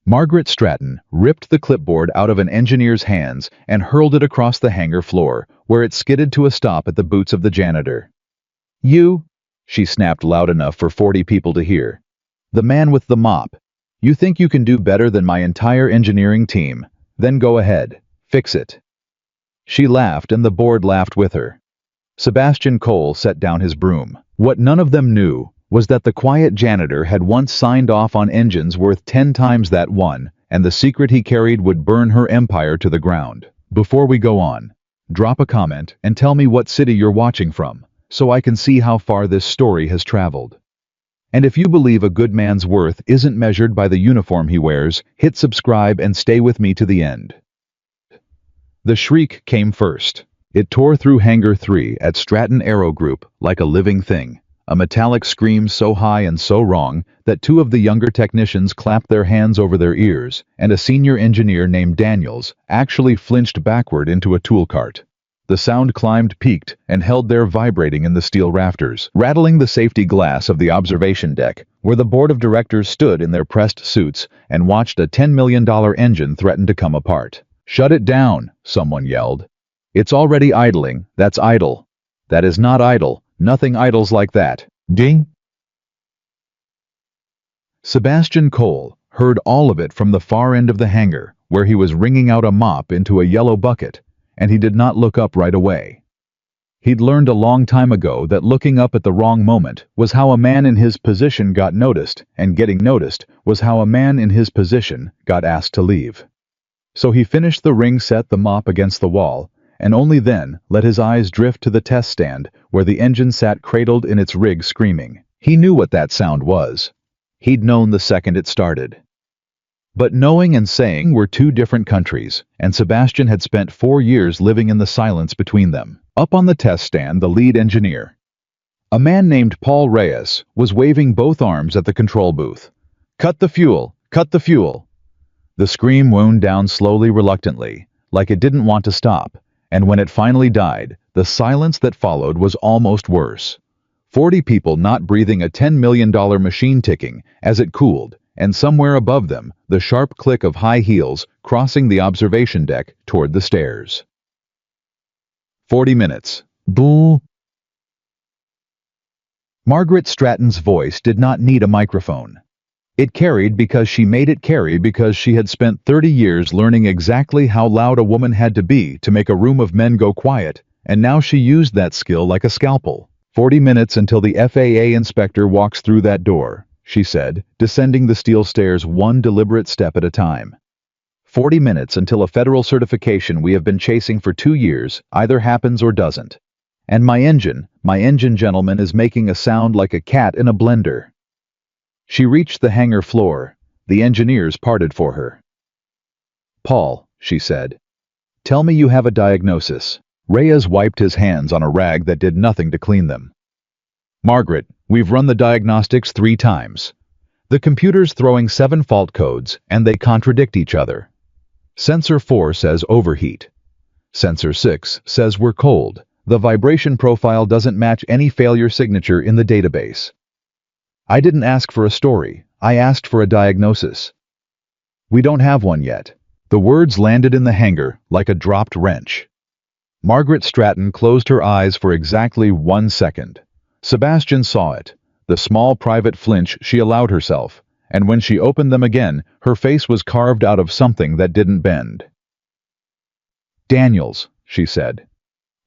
Margaret Stratton ripped the clipboard out of an engineer's hands and hurled it across the hangar floor, where it skidded to a stop at the boots of the janitor. "You," she snapped loud enough for 40 people to hear. "The man with the mop. You think you can do better than my entire engineering team? Then go ahead. Fix it." She laughed and the board laughed with her. Sebastian Cole set down his broom. What none of them knew was that the quiet janitor had once signed off on engines worth 10 times that one, and the secret he carried would burn her empire to the ground. Before we go on, drop a comment and tell me what city you're watching from, so I can see how far this story has traveled. And if you believe a good man's worth isn't measured by the uniform he wears, hit subscribe and stay with me to the end. The shriek came first. It tore through Hangar 3 at Stratton Aero Group like a living thing. A metallic scream so high and so wrong that two of the younger technicians clapped their hands over their ears, and a senior engineer named Daniels actually flinched backward into a tool cart. The sound climbed, peaked, and held there vibrating in the steel rafters, rattling the safety glass of the observation deck, where the board of directors stood in their pressed suits and watched a $10 million engine threaten to come apart. "Shut it down," someone yelled. "It's already idling. That's idle." "That is not idle. Nothing idles like that." Ding! Sebastian Cole heard all of it from the far end of the hangar, where he was wringing out a mop into a yellow bucket, and he did not look up right away. He'd learned a long time ago that looking up at the wrong moment was how a man in his position got noticed, and getting noticed was how a man in his position got asked to leave. So he finished the ring, set the mop against the wall, and only then let his eyes drift to the test stand where the engine sat cradled in its rig screaming. He knew what that sound was. He'd known the second it started. But knowing and saying were two different countries, and Sebastian had spent 4 years living in the silence between them. Up on the test stand, the lead engineer, a man named Paul Reyes, was waving both arms at the control booth. "Cut the fuel! Cut the fuel!" The scream wound down slowly, reluctantly, like it didn't want to stop. And when it finally died, the silence that followed was almost worse. 40 people not breathing, a $10 million machine ticking as it cooled, and somewhere above them, the sharp click of high heels crossing the observation deck toward the stairs. 40 minutes. Boo! Margaret Stratton's voice did not need a microphone. It carried because she made it carry, because she had spent 30 years learning exactly how loud a woman had to be to make a room of men go quiet, and now she used that skill like a scalpel. 40 minutes until the FAA inspector walks through that door, she said, descending the steel stairs one deliberate step at a time. 40 minutes until a federal certification we have been chasing for 2 years either happens or doesn't. And my engine, gentlemen, is making a sound like a cat in a blender. She reached the hangar floor. The engineers parted for her. "Paul," she said, "tell me you have a diagnosis." Reyes wiped his hands on a rag that did nothing to clean them. "Margaret, we've run the diagnostics 3 times. The computer's throwing 7 fault codes, and they contradict each other. Sensor 4 says overheat. Sensor 6 says we're cold. The vibration profile doesn't match any failure signature in the database. I didn't ask for a story. I asked for a diagnosis. We don't have one yet." The words landed in the hangar like a dropped wrench. Margaret Stratton closed her eyes for exactly 1 second. Sebastian saw it, the small private flinch she allowed herself, and when she opened them again, her face was carved out of something that didn't bend. "Daniels," she said,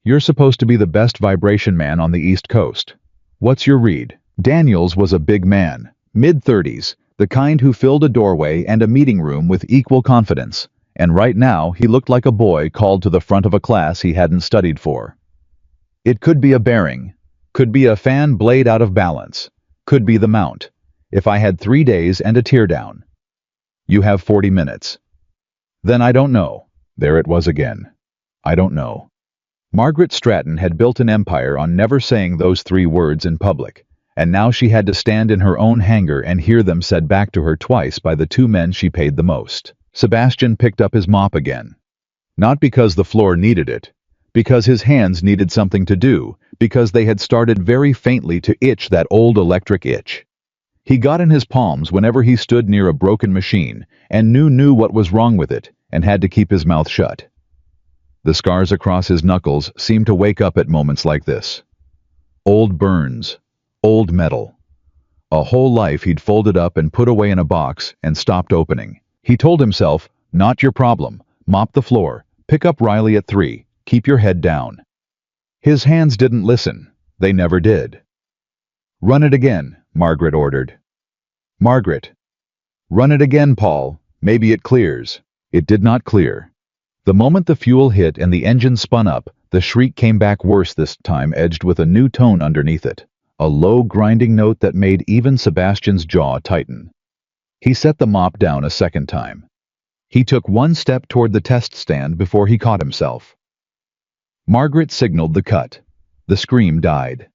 "you're supposed to be the best vibration man on the East Coast. What's your read?" Daniels was a big man, mid-30s, the kind who filled a doorway and a meeting room with equal confidence, and right now he looked like a boy called to the front of a class he hadn't studied for. It could be a bearing, could be a fan blade out of balance, could be the mount. If I had 3 days and a teardown. You have 40 minutes. Then I don't know. There it was again. I don't know. Margaret Stratton had built an empire on never saying those 3 words in public. And now she had to stand in her own hangar and hear them said back to her twice by the 2 men she paid the most. Sebastian picked up his mop again. Not because the floor needed it, because his hands needed something to do, because they had started very faintly to itch that old electric itch. He got in his palms whenever he stood near a broken machine and knew what was wrong with it and had to keep his mouth shut. The scars across his knuckles seemed to wake up at moments like this. Old burns, old metal. A whole life he'd folded up and put away in a box and stopped opening. He told himself, not your problem, mop the floor, pick up Riley at 3, keep your head down. His hands didn't listen. They never did. Run it again, Margaret ordered. Margaret. Run it again, Paul. Maybe it clears. It did not clear. The moment the fuel hit and the engine spun up, the shriek came back worse this time, edged with a new tone underneath it. A low, grinding note that made even Sebastian's jaw tighten. He set the mop down a second time. He took one step toward the test stand before he caught himself. Margaret signaled the cut. The scream died.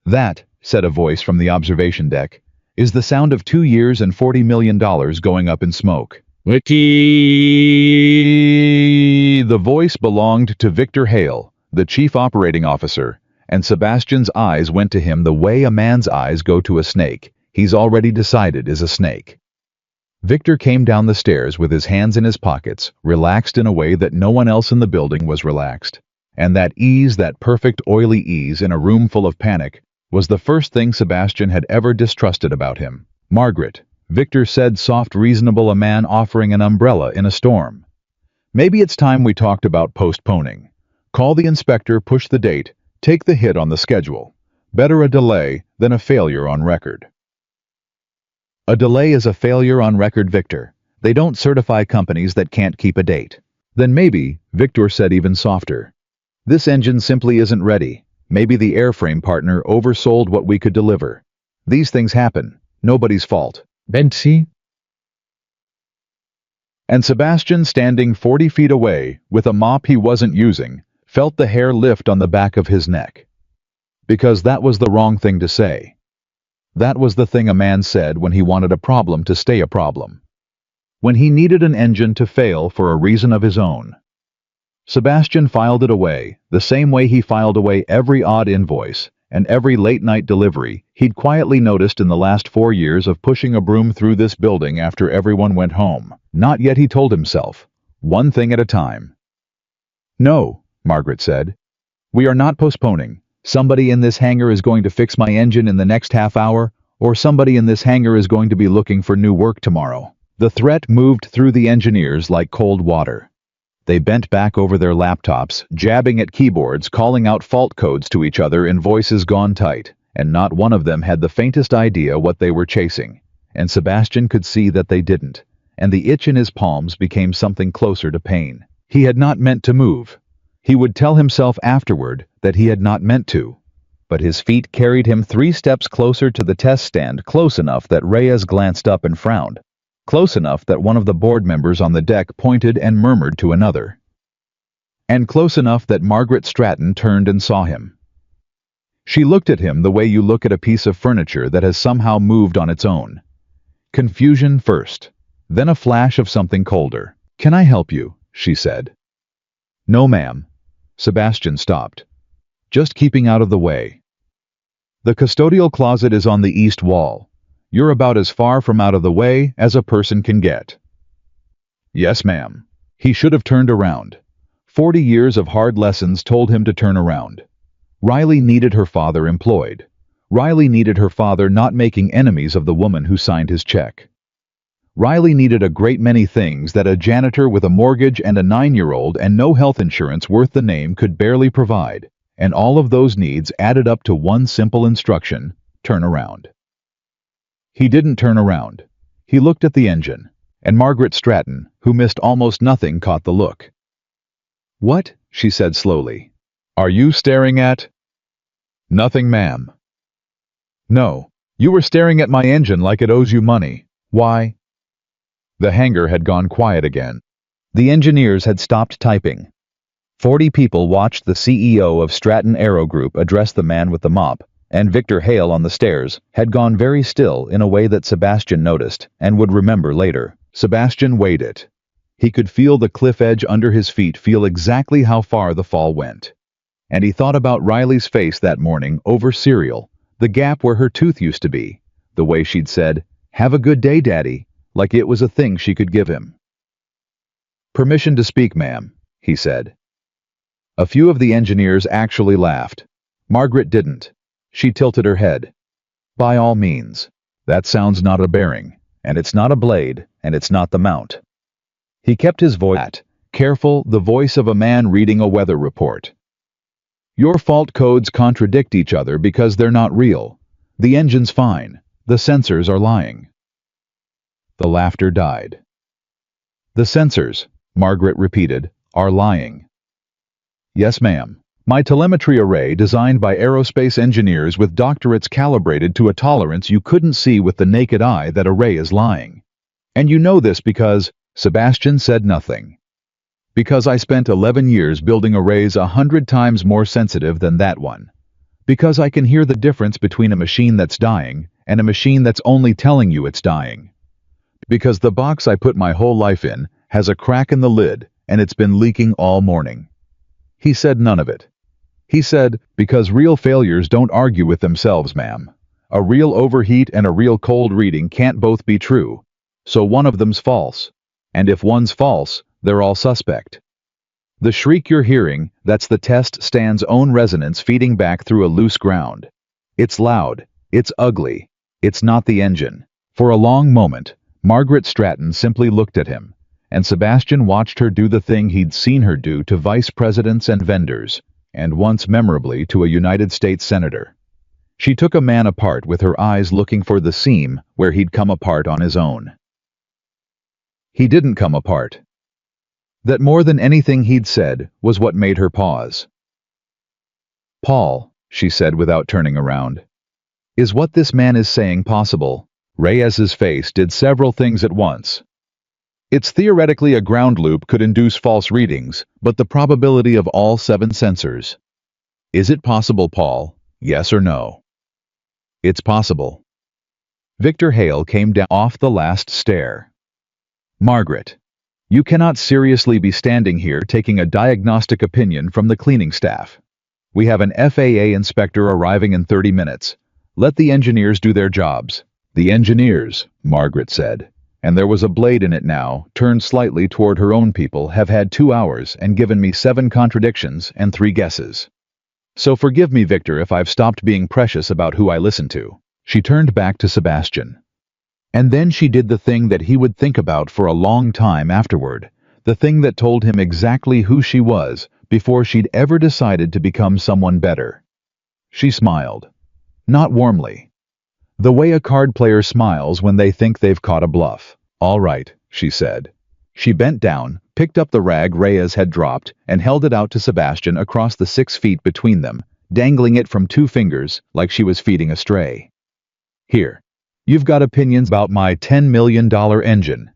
That, said a voice from the observation deck, is the sound of 2 years and $40 million going up in smoke. Wiki! The voice belonged to Victor Hale, the chief operating officer, and Sebastian's eyes went to him the way a man's eyes go to a snake he's already decided is a snake. Victor came down the stairs with his hands in his pockets, relaxed in a way that no one else in the building was relaxed. And that ease, that perfect oily ease in a room full of panic, was the first thing Sebastian had ever distrusted about him. Margaret, Victor said, soft, reasonable, a man offering an umbrella in a storm. Maybe it's time we talked about postponing. Call the inspector, push the date, take the hit on the schedule. Better a delay than a failure on record. A delay is a failure on record, Victor. They don't certify companies that can't keep a date. Then maybe, Victor said even softer. This engine simply isn't ready. Maybe the airframe partner oversold what we could deliver. These things happen. Nobody's fault. Betsy? And Sebastian, standing 40 feet away, with a mop he wasn't using, felt the hair lift on the back of his neck. Because that was the wrong thing to say. That was the thing a man said when he wanted a problem to stay a problem. When he needed an engine to fail for a reason of his own. Sebastian filed it away, the same way he filed away every odd invoice and every late-night delivery he'd quietly noticed in the last 4 years of pushing a broom through this building after everyone went home. Not yet, he told himself. One thing at a time. No, Margaret said. We are not postponing. Somebody in this hangar is going to fix my engine in the next half hour, or somebody in this hangar is going to be looking for new work tomorrow. The threat moved through the engineers like cold water. They bent back over their laptops, jabbing at keyboards, calling out fault codes to each other in voices gone tight, and not one of them had the faintest idea what they were chasing. And Sebastian could see that they didn't, and the itch in his palms became something closer to pain. He had not meant to move. He would tell himself afterward that he had not meant to. But his feet carried him 3 steps closer to the test stand, close enough that Reyes glanced up and frowned. Close enough that one of the board members on the deck pointed and murmured to another. And close enough that Margaret Stratton turned and saw him. She looked at him the way you look at a piece of furniture that has somehow moved on its own. Confusion first, then a flash of something colder. "Can I help you?" she said. "No, ma'am." Sebastian stopped. "Just keeping out of the way. The custodial closet is on the east wall. You're about as far from out of the way as a person can get." "Yes, ma'am." He should have turned around. 40 years of hard lessons told him to turn around. Riley needed her father employed. Riley needed her father not making enemies of the woman who signed his check. Riley needed a great many things that a janitor with a mortgage and a 9-year-old and no health insurance worth the name could barely provide, and all of those needs added up to one simple instruction: turn around. He didn't turn around. He looked at the engine, and Margaret Stratton, who missed almost nothing, caught the look. "What?" she said slowly. "Are you staring at?" "Nothing, ma'am." "No, you were staring at my engine like it owes you money. Why?" The hangar had gone quiet again. The engineers had stopped typing. 40 people watched the CEO of Stratton Aero Group address the man with the mop, and Victor Hale on the stairs had gone very still in a way that Sebastian noticed and would remember later. Sebastian weighed it. He could feel the cliff edge under his feet, feel exactly how far the fall went. And he thought about Riley's face that morning over cereal, the gap where her tooth used to be, the way she'd said, "Have a good day, Daddy," like it was a thing she could give him. "Permission to speak, ma'am," he said. A few of the engineers actually laughed. Margaret didn't. She tilted her head. "By all means. That sounds not a bearing, and it's not a blade, and it's not the mount." He kept his voice careful, the voice of a man reading a weather report. "Your fault codes contradict each other because they're not real. The engine's fine. The sensors are lying." The laughter died. "The sensors," Margaret repeated, "are lying." "Yes, ma'am. My telemetry array, designed by aerospace engineers with doctorates calibrated to a tolerance you couldn't see with the naked eye, that array is lying. And you know this because—" Sebastian said nothing. "Because I spent 11 years building arrays 100 times more sensitive than that one. Because I can hear the difference between a machine that's dying and a machine that's only telling you it's dying. Because the box I put my whole life in has a crack in the lid and it's been leaking all morning." He said none of it. He said, "Because real failures don't argue with themselves, ma'am. A real overheat and a real cold reading can't both be true. So one of them's false. And if one's false, they're all suspect. The shriek you're hearing, that's the test stand's own resonance feeding back through a loose ground. It's loud. It's ugly. It's not the engine." For a long moment, Margaret Stratton simply looked at him, and Sebastian watched her do the thing he'd seen her do to vice presidents and vendors, and once memorably to a United States senator. She took a man apart with her eyes looking for the seam where he'd come apart on his own. He didn't come apart. That more than anything he'd said was what made her pause. "Paul," she said without turning around, "is what this man is saying possible?" Reyes's face did several things at once. "It's theoretically a ground loop could induce false readings, but the probability of all 7 sensors. Is it possible, Paul? Yes or no?" "It's possible." Victor Hale came down off the last stair. "Margaret, you cannot seriously be standing here taking a diagnostic opinion from the cleaning staff. We have an FAA inspector arriving in 30 minutes. Let the engineers do their jobs." "The engineers," Margaret said, and there was a blade in it now, turned slightly toward her own people, "have had 2 hours and given me 7 contradictions and 3 guesses. So forgive me, Victor, if I've stopped being precious about who I listen to." She turned back to Sebastian. And then she did the thing that he would think about for a long time afterward, the thing that told him exactly who she was before she'd ever decided to become someone better. She smiled. Not warmly. The way a card player smiles when they think they've caught a bluff. "All right," she said. She bent down, picked up the rag Reyes had dropped, and held it out to Sebastian across the 6 feet between them, dangling it from 2 fingers like she was feeding a stray. "Here. You've got opinions about my $10 million engine.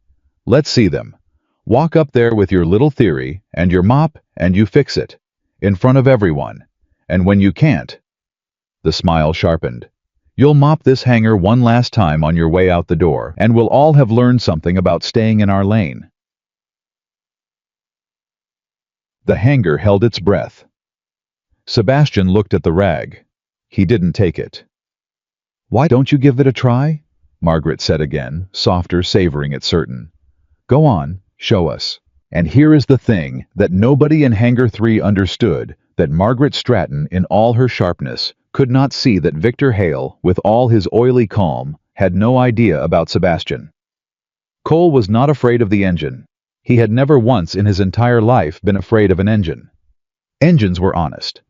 Let's see them. Walk up there with your little theory and your mop and you fix it. In front of everyone. And when you can't—" The smile sharpened. "You'll mop this hangar one last time on your way out the door, and we'll all have learned something about staying in our lane." The hangar held its breath. Sebastian looked at the rag. He didn't take it. "Why don't you give it a try?" Margaret said again, softer, savoring it certain. "Go on, show us." And here is the thing that nobody in Hangar 3 understood, that Margaret Stratton, in all her sharpness, could not see that Victor Hale, with all his oily calm, had no idea about Sebastian. Cole was not afraid of the engine. He had never once in his entire life been afraid of an engine. Engines were honest.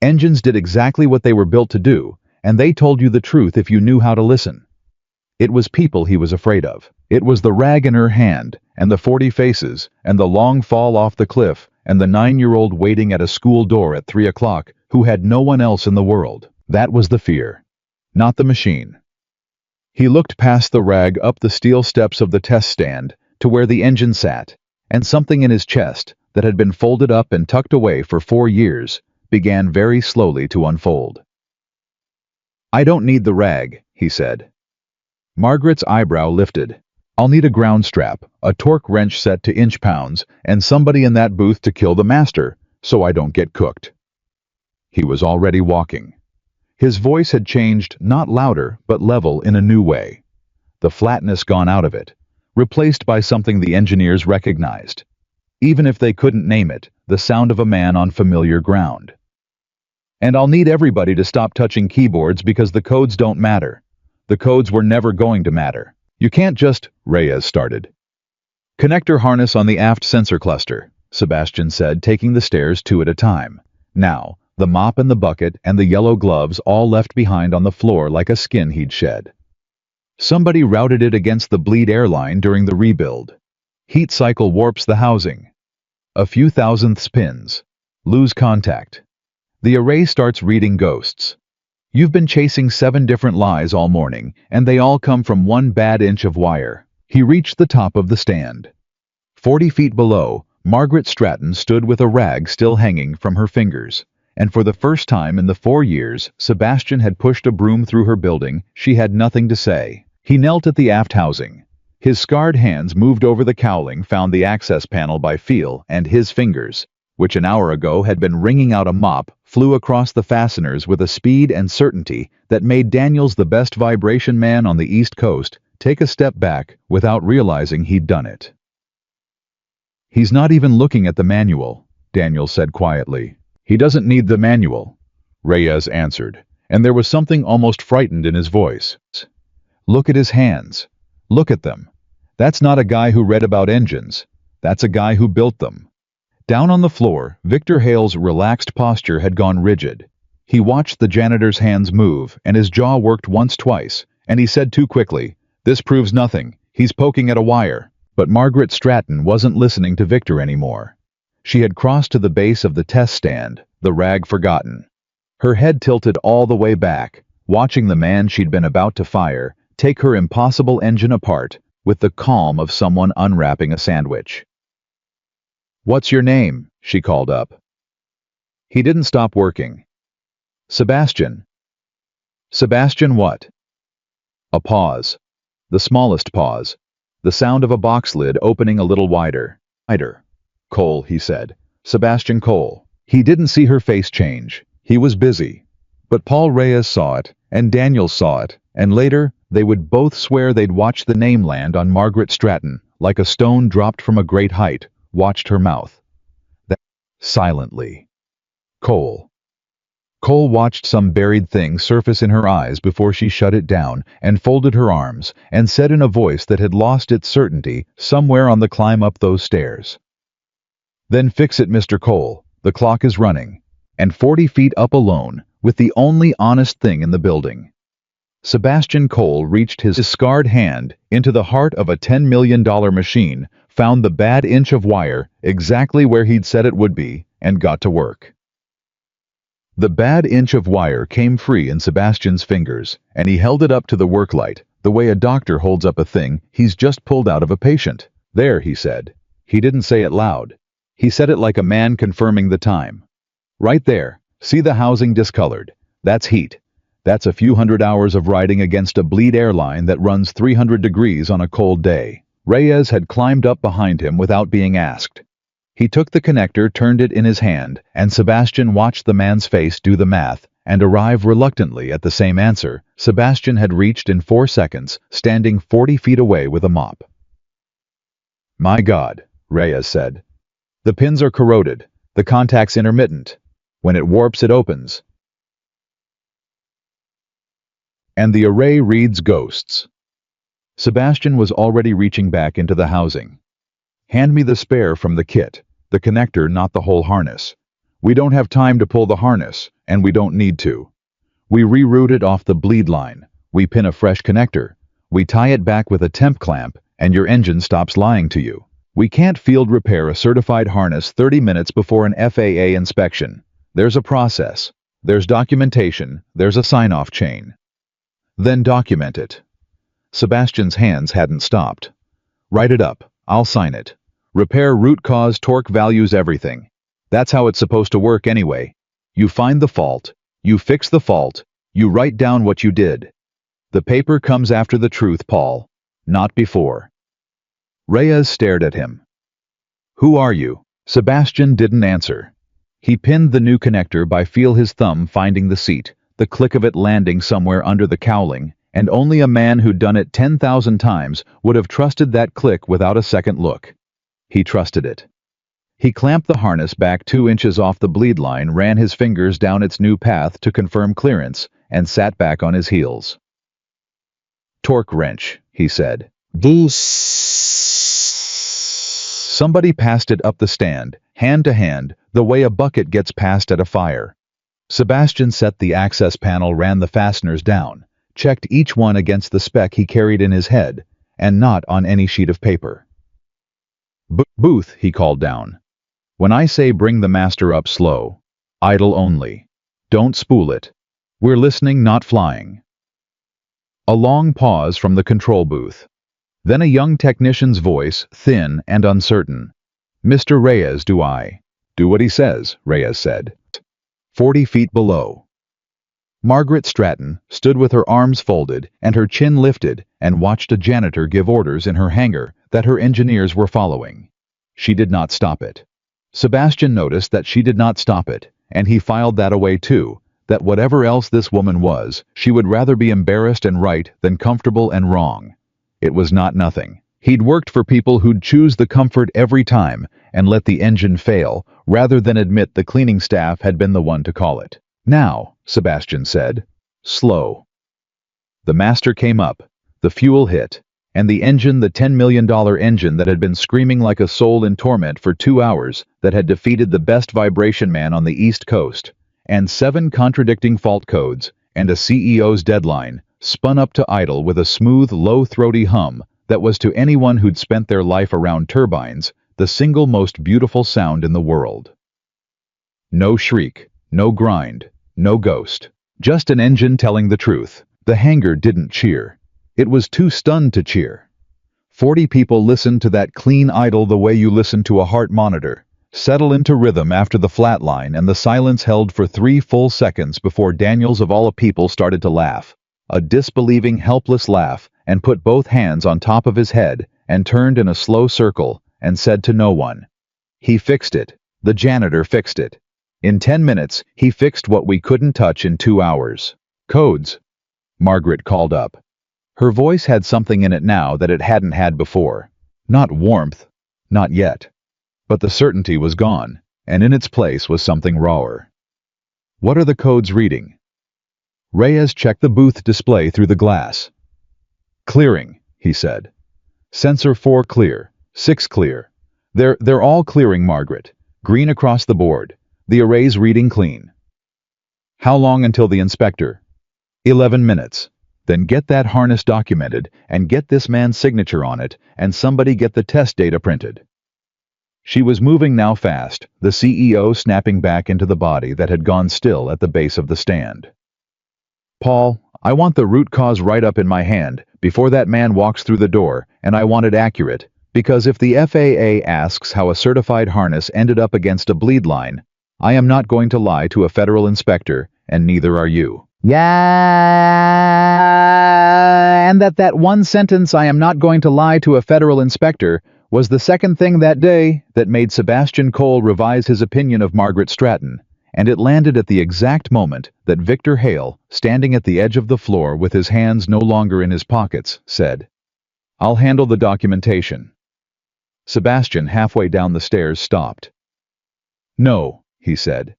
Engines did exactly what they were built to do, and they told you the truth if you knew how to listen. It was people he was afraid of. It was the rag in her hand, and the 40 faces, and the long fall off the cliff, and the 9-year-old waiting at a school door at 3 o'clock, who had no one else in the world. That was the fear, not the machine. He looked past the rag up the steel steps of the test stand to where the engine sat, and something in his chest, that had been folded up and tucked away for 4 years, began very slowly to unfold. "I don't need the rag," he said. Margaret's eyebrow lifted. "I'll need a ground strap, a torque wrench set to inch-pounds, and somebody in that booth to kill the master, so I don't get cooked." He was already walking. His voice had changed, not louder, but level in a new way. The flatness gone out of it, replaced by something the engineers recognized. Even if they couldn't name it, the sound of a man on familiar ground. And I'll need everybody to stop touching keyboards because the codes don't matter. The codes were never going to matter. You can't just, Reyes started. Connector harness on the aft sensor cluster, Sebastian said, taking the stairs two at a time. Now, the mop and the bucket and the yellow gloves all left behind on the floor like a skin he'd shed. Somebody routed it against the bleed airline during the rebuild. Heat cycle warps the housing. A few thousandths pins. Lose contact. The array starts reading ghosts. You've been chasing 7 different lies all morning, and they all come from 1 bad inch of wire. He reached the top of the stand. 40 feet below, Margaret Stratton stood with a rag still hanging from her fingers. And for the first time in the 4 years Sebastian had pushed a broom through her building, she had nothing to say. He knelt at the aft housing. His scarred hands moved over the cowling, found the access panel by feel, and his fingers, which an hour ago had been wringing out a mop, flew across the fasteners with a speed and certainty that made Daniels, the best vibration man on the East Coast, take a step back without realizing he'd done it. He's not even looking at the manual, Daniels said quietly. He doesn't need the manual, Reyes answered, and there was something almost frightened in his voice. Look at his hands. Look at them. That's not a guy who read about engines. That's a guy who built them. Down on the floor, Victor Hale's relaxed posture had gone rigid. He watched the janitor's hands move, and his jaw worked once, twice, and he said too quickly, "This proves nothing. He's poking at a wire." But Margaret Stratton wasn't listening to Victor anymore. She had crossed to the base of the test stand, the rag forgotten. Her head tilted all the way back, watching the man she'd been about to fire take her impossible engine apart with the calm of someone unwrapping a sandwich. "What's your name?" she called up. He didn't stop working. "Sebastian." "Sebastian what?" A pause. The smallest pause. The sound of a box lid opening a little wider. "Cole," he said. "Sebastian Cole." He didn't see her face change. He was busy. But Paul Reyes saw it, and Daniels saw it, and later they would both swear they'd watched the name land on Margaret Stratton, like a stone dropped from a great height, watched her mouth. Silently. Cole. Cole watched some buried thing surface in her eyes before she shut it down and folded her arms and said in a voice that had lost its certainty somewhere on the climb up those stairs. "Then fix it, Mr. Cole. The clock is running. And 40 feet up alone, with the only honest thing in the building." Sebastian Cole reached his scarred hand into the heart of a $10 million machine, found the bad inch of wire exactly where he'd said it would be, and got to work. The bad inch of wire came free in Sebastian's fingers, and he held it up to the work light, the way a doctor holds up a thing he's just pulled out of a patient. "There," he said. He didn't say it loud. He said it like a man confirming the time. "Right there. See the housing discolored? That's heat. That's a few hundred hours of riding against a bleed airline that runs 300 degrees on a cold day." Reyes had climbed up behind him without being asked. He took the connector, turned it in his hand, and Sebastian watched the man's face do the math and arrive reluctantly at the same answer Sebastian had reached in 4 seconds, standing 40 feet away with a mop. "My God," Reyes said. "The pins are corroded. The contact's intermittent. When it warps, it opens. And the array reads ghosts." Sebastian was already reaching back into the housing. "Hand me the spare from the kit. The connector, not the whole harness. We don't have time to pull the harness, and we don't need to. We reroute it off the bleed line. We pin a fresh connector. We tie it back with a temp clamp, and your engine stops lying to you. We can't field repair a certified harness 30 minutes before an FAA inspection. There's a process. There's documentation. There's a sign-off chain." "Then document it." Sebastian's hands hadn't stopped. "Write it up. I'll sign it. Repair root cause, torque values, everything. That's how it's supposed to work anyway. You find the fault. You fix the fault. You write down what you did. The paper comes after the truth, Paul. Not before." Reyes stared at him. "Who are you?" Sebastian didn't answer. He pinned the new connector by feel, his thumb finding the seat, the click of it landing somewhere under the cowling, and only a man who'd done it 10,000 times would have trusted that click without a second look. He trusted it. He clamped the harness back 2 inches off the bleed line, ran his fingers down its new path to confirm clearance, and sat back on his heels. "Torque wrench," he said. Boost. Somebody passed it up the stand, hand to hand, the way a bucket gets passed at a fire. Sebastian set the access panel, ran the fasteners down, checked each one against the spec he carried in his head, and not on any sheet of paper. "Booth," he called down. "When I say bring the master up slow, idle only. Don't spool it. We're listening, not flying." A long pause from the control booth. Then a young technician's voice, thin and uncertain. "Mr. Reyes, do I?" "Do what he says," Reyes said. 40 feet below. Margaret Stratton stood with her arms folded and her chin lifted and watched a janitor give orders in her hangar that her engineers were following. She did not stop it. Sebastian noticed that she did not stop it, and he filed that away too, that whatever else this woman was, she would rather be embarrassed and right than comfortable and wrong. It was not nothing. He'd worked for people who'd choose the comfort every time and let the engine fail, rather than admit the cleaning staff had been the one to call it. "Now," Sebastian said. "Slow." The master came up, the fuel hit, and the engine, the $10 million engine that had been screaming like a soul in torment for 2 hours, that had defeated the best vibration man on the East Coast, and 7 contradicting fault codes, and a CEO's deadline, spun up to idle with a smooth, low, throaty hum that was to anyone who'd spent their life around turbines, the single most beautiful sound in the world. No shriek, no grind, no ghost. Just an engine telling the truth. The hangar didn't cheer. It was too stunned to cheer. 40 people listened to that clean idle the way you listen to a heart monitor, settle into rhythm after the flatline, and the silence held for 3 full seconds before Daniels of all people started to laugh. A disbelieving, helpless laugh, and put both hands on top of his head and turned in a slow circle and said to no one, "He fixed it. The janitor fixed it. In 10 minutes, he fixed what we couldn't touch in 2 hours. Codes." Margaret called up. Her voice had something in it now that it hadn't had before. Not warmth, not yet. But the certainty was gone, and in its place was something rawer. "What are the codes reading?" Reyes checked the booth display through the glass. "Clearing," he said. "Sensor 4 clear, 6 clear. They're all clearing, Margaret. Green across the board. The array's reading clean." "How long until the inspector?" 11 minutes. Then get that harness documented and get this man's signature on it, and somebody get the test data printed." She was moving now fast, the CEO snapping back into the body that had gone still at the base of the stand. "Paul, I want the root cause right up in my hand before that man walks through the door, and I want it accurate, because if the FAA asks how a certified harness ended up against a bleed line, I am not going to lie to a federal inspector, and neither are you." Yeah, and that one sentence, "I am not going to lie to a federal inspector," was the second thing that day that made Sebastian Cole revise his opinion of Margaret Stratton, and it landed at the exact moment that Victor Hale, standing at the edge of the floor with his hands no longer in his pockets, said, "I'll handle the documentation." Sebastian, halfway down the stairs, stopped. "No," he said.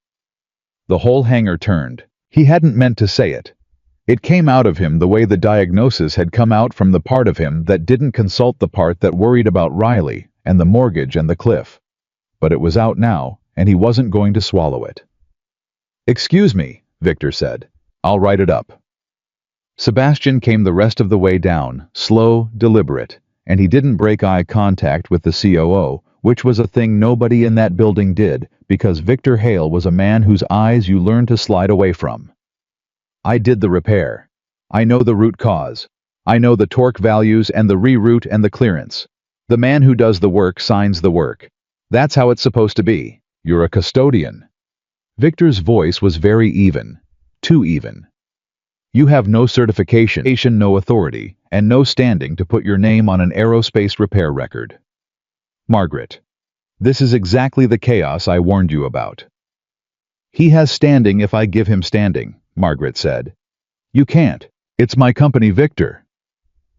The whole hangar turned. He hadn't meant to say it. It came out of him the way the diagnosis had come out from the part of him that didn't consult the part that worried about Riley and the mortgage and the cliff. But it was out now, and he wasn't going to swallow it. "Excuse me," Victor said. "I'll write it up." Sebastian came the rest of the way down, slow, deliberate, and he didn't break eye contact with the COO, which was a thing nobody in that building did, because Victor Hale was a man whose eyes you learn to slide away from. "I did the repair. I know the root cause. I know the torque values and the reroute and the clearance. The man who does the work signs the work. That's how it's supposed to be. You're a custodian." Victor's voice was very even. Too even. "You have no certification, no authority, and no standing to put your name on an aerospace repair record. Margaret, this is exactly the chaos I warned you about." "He has standing if I give him standing," Margaret said. You can't. It's my company, Victor.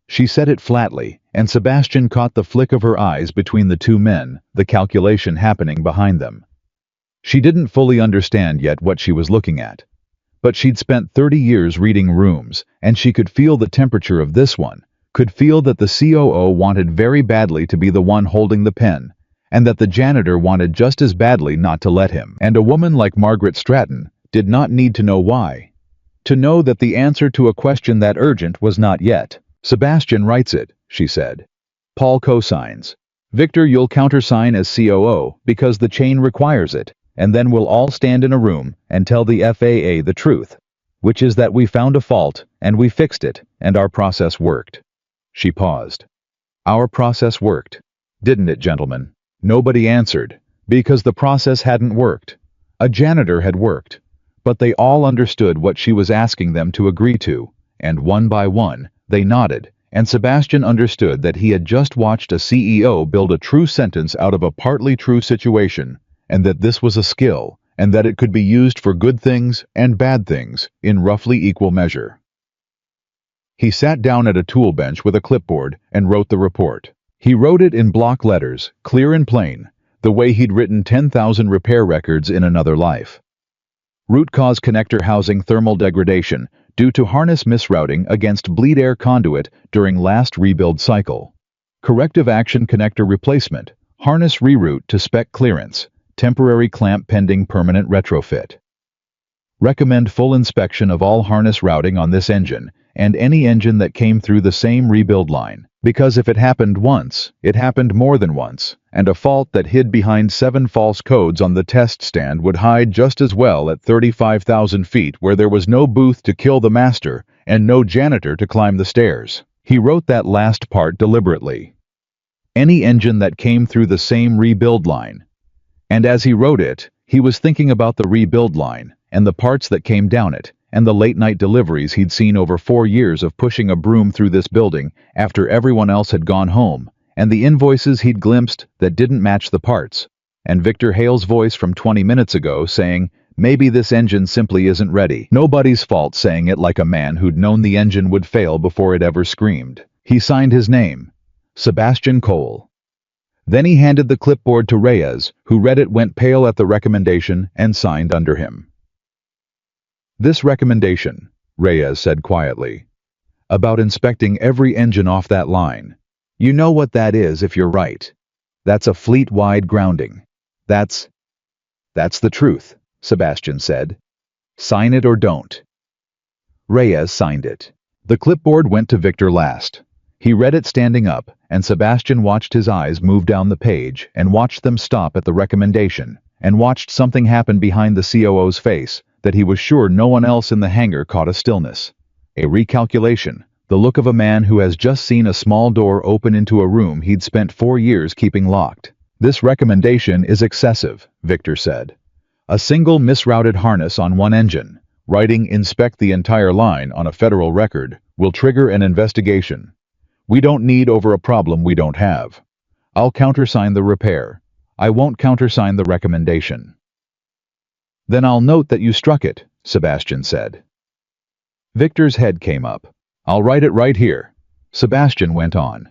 She said it flatly, and Sebastian caught the flick of her eyes between the two men, the calculation happening behind them. She didn't fully understand yet what she was looking at. But she'd spent 30 years reading rooms, and she could feel the temperature of this one, could feel that the COO wanted very badly to be the one holding the pen, and that the janitor wanted just as badly not to let him. And a woman like Margaret Stratton did not need to know why. To know that the answer to a question that urgent was not yet. Sebastian writes it, she said. Paul co-signs. Victor, you'll countersign as COO because the chain requires it, and then we'll all stand in a room and tell the FAA the truth, which is that we found a fault and we fixed it and our process worked. She paused. Our process worked. Didn't it, gentlemen? Nobody answered, because the process hadn't worked. A janitor had worked. But they all understood what she was asking them to agree to, and one by one, they nodded, and Sebastian understood that he had just watched a CEO build a true sentence out of a partly true situation, and that this was a skill, and that it could be used for good things and bad things in roughly equal measure. He sat down at a tool bench with a clipboard and wrote the report. He wrote it in block letters, clear and plain, the way he'd written 10,000 repair records in another life. Root cause connector housing thermal degradation due to harness misrouting against bleed air conduit during last rebuild cycle. Corrective action connector replacement, harness reroute to spec clearance, temporary clamp pending permanent retrofit. Recommend full inspection of all harness routing on this engine and any engine that came through the same rebuild line, because if it happened once, it happened more than once, and a fault that hid behind 7 false codes on the test stand would hide just as well at 35,000 feet where there was no booth to kill the master and no janitor to climb the stairs. He wrote that last part deliberately. Any engine that came through the same rebuild line. And as he wrote it, he was thinking about the rebuild line and the parts that came down it, and the late-night deliveries he'd seen over 4 years of pushing a broom through this building after everyone else had gone home, and the invoices he'd glimpsed that didn't match the parts, and Victor Hale's voice from 20 minutes ago saying, maybe this engine simply isn't ready. Nobody's fault, saying it like a man who'd known the engine would fail before it ever screamed. He signed his name, Sebastian Cole. Then he handed the clipboard to Reyes, who read it, went pale at the recommendation, and signed under him. This recommendation, Reyes said quietly, about inspecting every engine off that line. You know what that is if you're right. That's a fleet-wide grounding. That's the truth, Sebastian said. Sign it or don't. Reyes signed it. The clipboard went to Victor last. He read it standing up, and Sebastian watched his eyes move down the page and watched them stop at the recommendation, and watched something happen behind the COO's face that he was sure no one else in the hangar caught a stillness. A recalculation, the look of a man who has just seen a small door open into a room he'd spent 4 years keeping locked. This recommendation is excessive, Victor said. A single misrouted harness on one engine, writing inspect the entire line on a federal record, will trigger an investigation. We don't need over a problem we don't have. I'll countersign the repair. I won't countersign the recommendation. Then I'll note that you struck it, Sebastian said. Victor's head came up. I'll write it right here, Sebastian went on.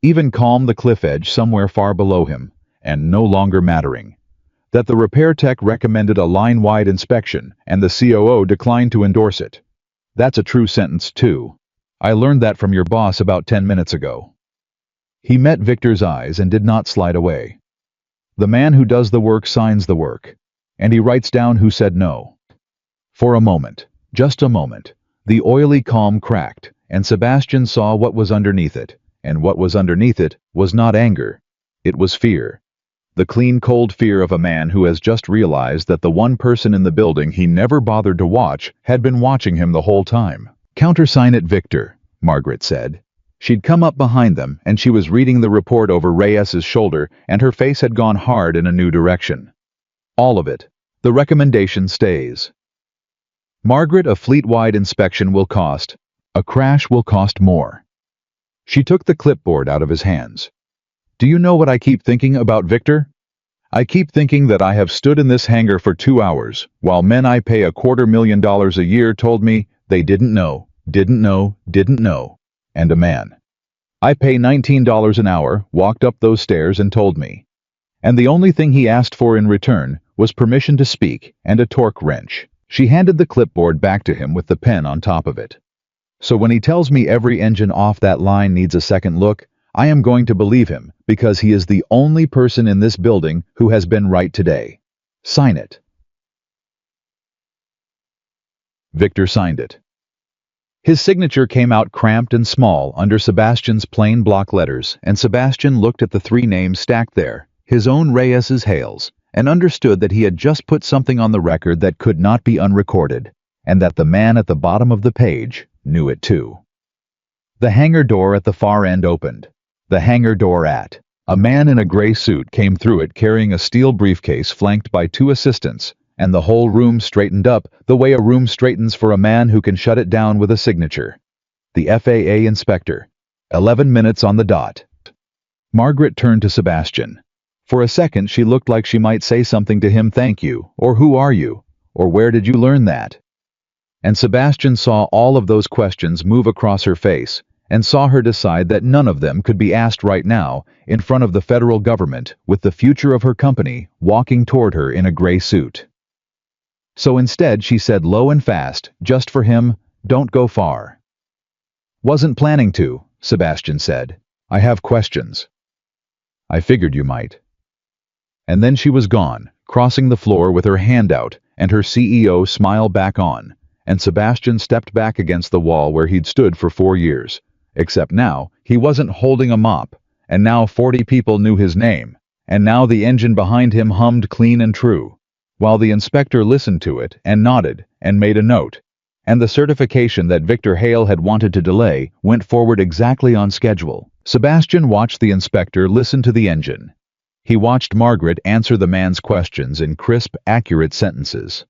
Even calm the cliff edge somewhere far below him, and no longer mattering. That the repair tech recommended a line-wide inspection, and the COO declined to endorse it. That's a true sentence, too. I learned that from your boss about 10 minutes ago. He met Victor's eyes and did not slide away. The man who does the work signs the work, and he writes down who said no. For a moment, just a moment, the oily calm cracked, and Sebastian saw what was underneath it, and what was underneath it was not anger. It was fear. The clean, cold fear of a man who has just realized that the one person in the building he never bothered to watch had been watching him the whole time. Countersign it, Victor, Margaret said. She'd come up behind them, and she was reading the report over Reyes's shoulder, and her face had gone hard in a new direction. All of it. The recommendation stays. Margaret, a fleet-wide inspection will cost. A crash will cost more. She took the clipboard out of his hands. Do you know what I keep thinking about, Victor? I keep thinking that I have stood in this hangar for 2 hours, while men I pay $250,000 a year told me they didn't know, didn't know, didn't know. And a man I pay $19 an hour walked up those stairs and told me. And the only thing he asked for in return was permission to speak and a torque wrench. She handed the clipboard back to him with the pen on top of it. So when he tells me every engine off that line needs a second look, I am going to believe him because he is the only person in this building who has been right today. Sign it. Victor signed it. His signature came out cramped and small under Sebastian's plain block letters, and Sebastian looked at the 3 names stacked there, his own Reyes's Hales, and understood that he had just put something on the record that could not be unrecorded, and that the man at the bottom of the page knew it too. The hangar door at the far end opened. The hangar door at. A man in a gray suit came through it carrying a steel briefcase flanked by 2 assistants, and the whole room straightened up the way a room straightens for a man who can shut it down with a signature. The FAA inspector. 11 minutes on the dot. Margaret turned to Sebastian. For a second she looked like she might say something to him, thank you, or who are you, or where did you learn that? And Sebastian saw all of those questions move across her face, and saw her decide that none of them could be asked right now in front of the federal government with the future of her company walking toward her in a gray suit. So instead she said low and fast, just for him, don't go far. Wasn't planning to, Sebastian said. I have questions. I figured you might. And then she was gone, crossing the floor with her hand out and her CEO smile back on, and Sebastian stepped back against the wall where he'd stood for 4 years. Except now, he wasn't holding a mop, and now 40 people knew his name, and now the engine behind him hummed clean and true, while the inspector listened to it and nodded and made a note, and the certification that Victor Hale had wanted to delay went forward exactly on schedule. Sebastian watched the inspector listen to the engine. He watched Margaret answer the man's questions in crisp, accurate sentences.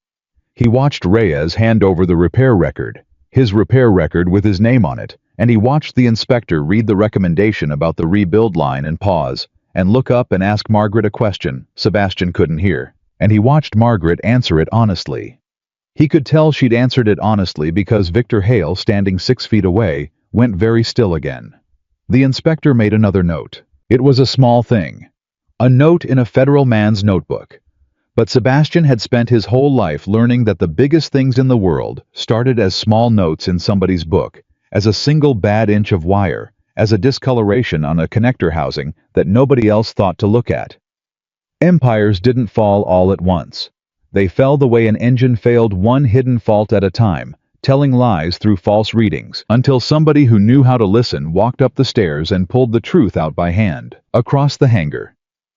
He watched Reyes hand over the repair record, his repair record with his name on it, and he watched the inspector read the recommendation about the rebuild line and pause, and look up and ask Margaret a question Sebastian couldn't hear, and he watched Margaret answer it honestly. He could tell she'd answered it honestly because Victor Hale, standing 6 feet away, went very still again. The inspector made another note. It was a small thing. A note in a federal man's notebook. But Sebastian had spent his whole life learning that the biggest things in the world started as small notes in somebody's book, as a single bad inch of wire, as a discoloration on a connector housing that nobody else thought to look at. Empires didn't fall all at once. They fell the way an engine failed, one hidden fault at a time, telling lies through false readings, until somebody who knew how to listen walked up the stairs and pulled the truth out by hand, across the hangar.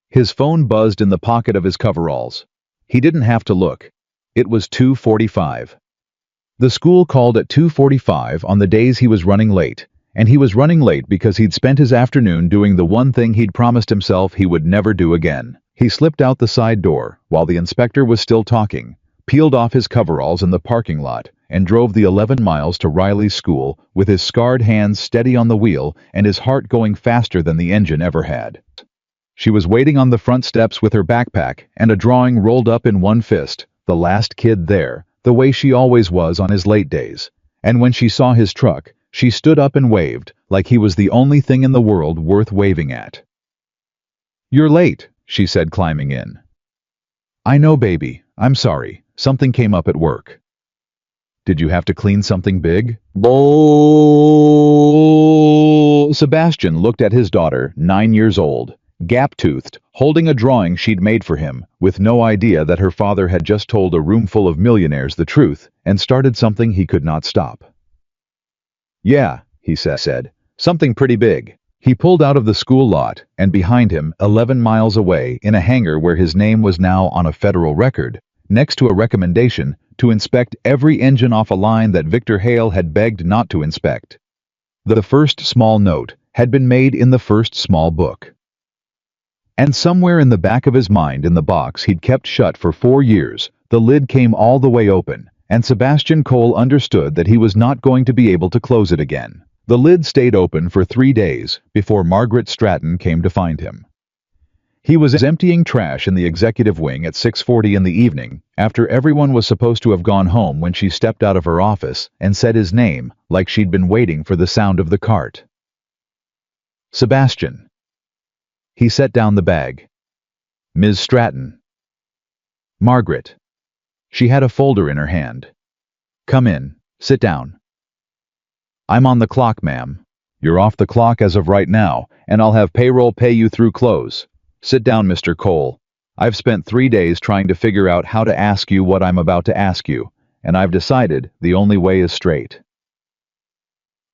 His phone buzzed in the pocket of his coveralls. He didn't have to look. It was 2:45. The school called at 2:45 on the days he was running late, and he was running late because he'd spent his afternoon doing the one thing he'd promised himself he would never do again. He slipped out the side door while the inspector was still talking, peeled off his coveralls in the parking lot, and drove the 11 miles to Riley's school with his scarred hands steady on the wheel and his heart going faster than the engine ever had. She was waiting on the front steps with her backpack and a drawing rolled up in one fist, the last kid there, the way she always was on his late days. And when she saw his truck, she stood up and waved, like he was the only thing in the world worth waving at. "You're late," she said, climbing in. "I know, baby. I'm sorry. Something came up at work." "Did you have to clean something big?" "Bull." Sebastian looked at his daughter, 9 years old, gap-toothed, holding a drawing she'd made for him, with no idea that her father had just told a room full of millionaires the truth and started something he could not stop. "Yeah," he said, "something pretty big." He pulled out of the school lot, and behind him, 11 miles away, in a hangar where his name was now on a federal record, next to a recommendation to inspect every engine off a line that Victor Hale had begged not to inspect. The first small note had been made in the first small book. And somewhere in the back of his mind, in the box he'd kept shut for 4 years, the lid came all the way open, and Sebastian Cole understood that he was not going to be able to close it again. The lid stayed open for 3 days before Margaret Stratton came to find him. He was emptying trash in the executive wing at 6:40 in the evening, after everyone was supposed to have gone home when she stepped out of her office and said his name like she'd been waiting for the sound of the cart. Sebastian. He set down the bag. Ms. Stratton. Margaret. She had a folder in her hand. Come in. Sit down. I'm on the clock, ma'am. You're off the clock as of right now, and I'll have payroll pay you through close. Sit down, Mr. Cole. I've spent 3 days trying to figure out how to ask you what I'm about to ask you, and I've decided the only way is straight.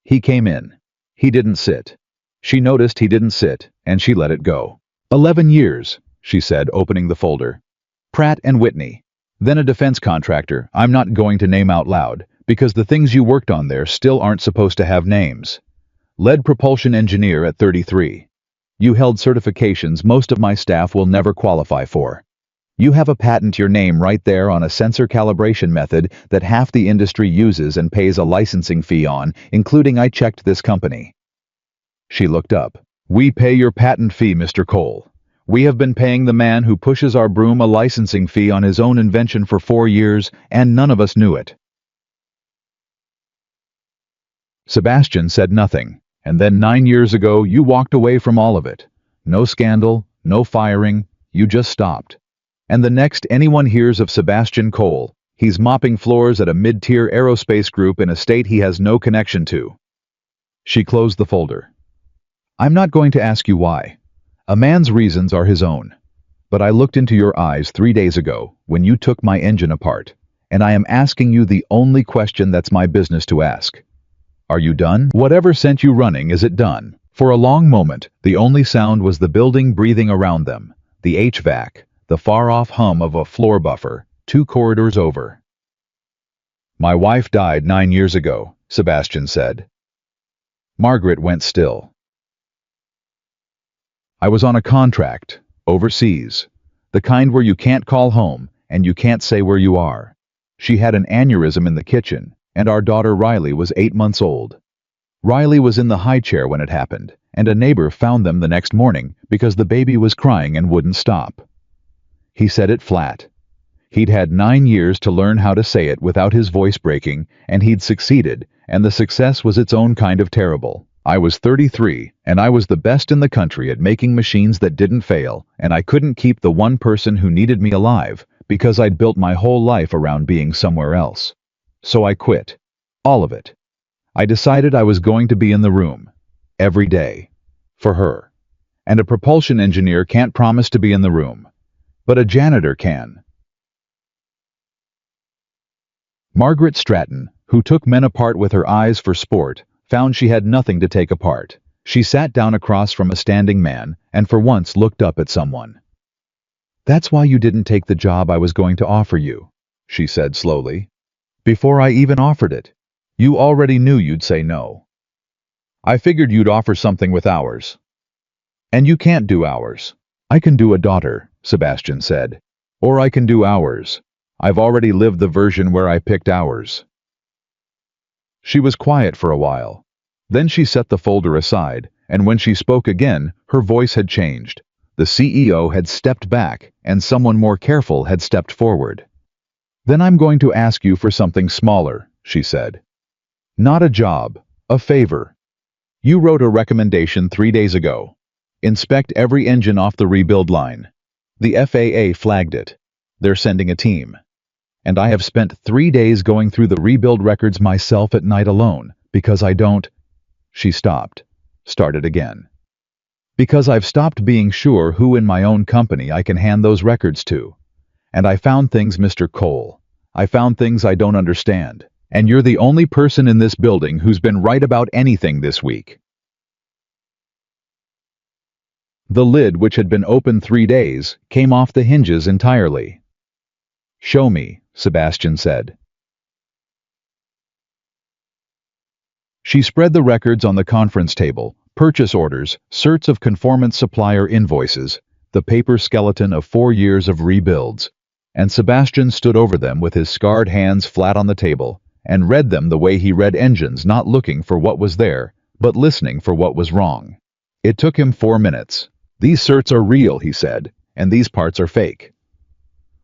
He came in. He didn't sit. She noticed he didn't sit, and she let it go. 11 years, she said, opening the folder. Pratt and Whitney. Then a defense contractor I'm not going to name out loud, because the things you worked on there still aren't supposed to have names. Lead propulsion engineer at 33. You held certifications most of my staff will never qualify for. You have a patent your name right there on a sensor calibration method that half the industry uses and pays a licensing fee on, including I checked this company. She looked up. We pay your patent fee, Mr. Cole. We have been paying the man who pushes our broom a licensing fee on his own invention for 4 years, and none of us knew it. Sebastian said nothing, and then 9 years ago you walked away from all of it. No scandal, no firing, you just stopped. And the next anyone hears of Sebastian Cole, he's mopping floors at a mid-tier aerospace group in a state he has no connection to. She closed the folder. I'm not going to ask you why. A man's reasons are his own. But I looked into your eyes 3 days ago when you took my engine apart, and I am asking you the only question that's my business to ask. Are you done? Whatever sent you running, is it done? For a long moment, the only sound was the building breathing around them, the HVAC, the far-off hum of a floor buffer, 2 corridors over. My wife died 9 years ago, Sebastian said. Margaret went still. I was on a contract, overseas, the kind where you can't call home and you can't say where you are. She had an aneurysm in the kitchen, and our daughter Riley was 8 months old. Riley was in the high chair when it happened, and a neighbor found them the next morning because the baby was crying and wouldn't stop. He said it flat. He'd had 9 years to learn how to say it without his voice breaking, and he'd succeeded, and the success was its own kind of terrible. I was 33, and I was the best in the country at making machines that didn't fail, and I couldn't keep the one person who needed me alive because I'd built my whole life around being somewhere else. So I quit. All of it. I decided I was going to be in the room. Every day. For her. And a propulsion engineer can't promise to be in the room. But a janitor can. Margaret Stratton, who took men apart with her eyes for sport, found she had nothing to take apart. She sat down across from a standing man and for once looked up at someone. That's why you didn't take the job I was going to offer you, she said slowly. Before I even offered it, you already knew you'd say no. I figured you'd offer something with hours. And you can't do hours. I can do a daughter, Sebastian said. Or I can do hours. I've already lived the version where I picked hours. She was quiet for a while. Then she set the folder aside, and when she spoke again, her voice had changed. The CEO had stepped back, and someone more careful had stepped forward. Then I'm going to ask you for something smaller, she said. Not a job, a favor. You wrote a recommendation 3 days ago. Inspect every engine off the rebuild line. The FAA flagged it. They're sending a team. And I have spent 3 days going through the rebuild records myself at night alone, because I don't... She stopped, started again. Because I've stopped being sure who in my own company I can hand those records to. And I found things, Mr. Cole. I found things I don't understand. And you're the only person in this building who's been right about anything this week. The lid, which had been open 3 days, came off the hinges entirely. Show me, Sebastian said. She spread the records on the conference table, purchase orders, certs of conformance supplier invoices, the paper skeleton of 4 years of rebuilds, and Sebastian stood over them with his scarred hands flat on the table, and read them the way he read engines, not looking for what was there, but listening for what was wrong. It took him 4 minutes. "These certs are real," he said, "and these parts are fake."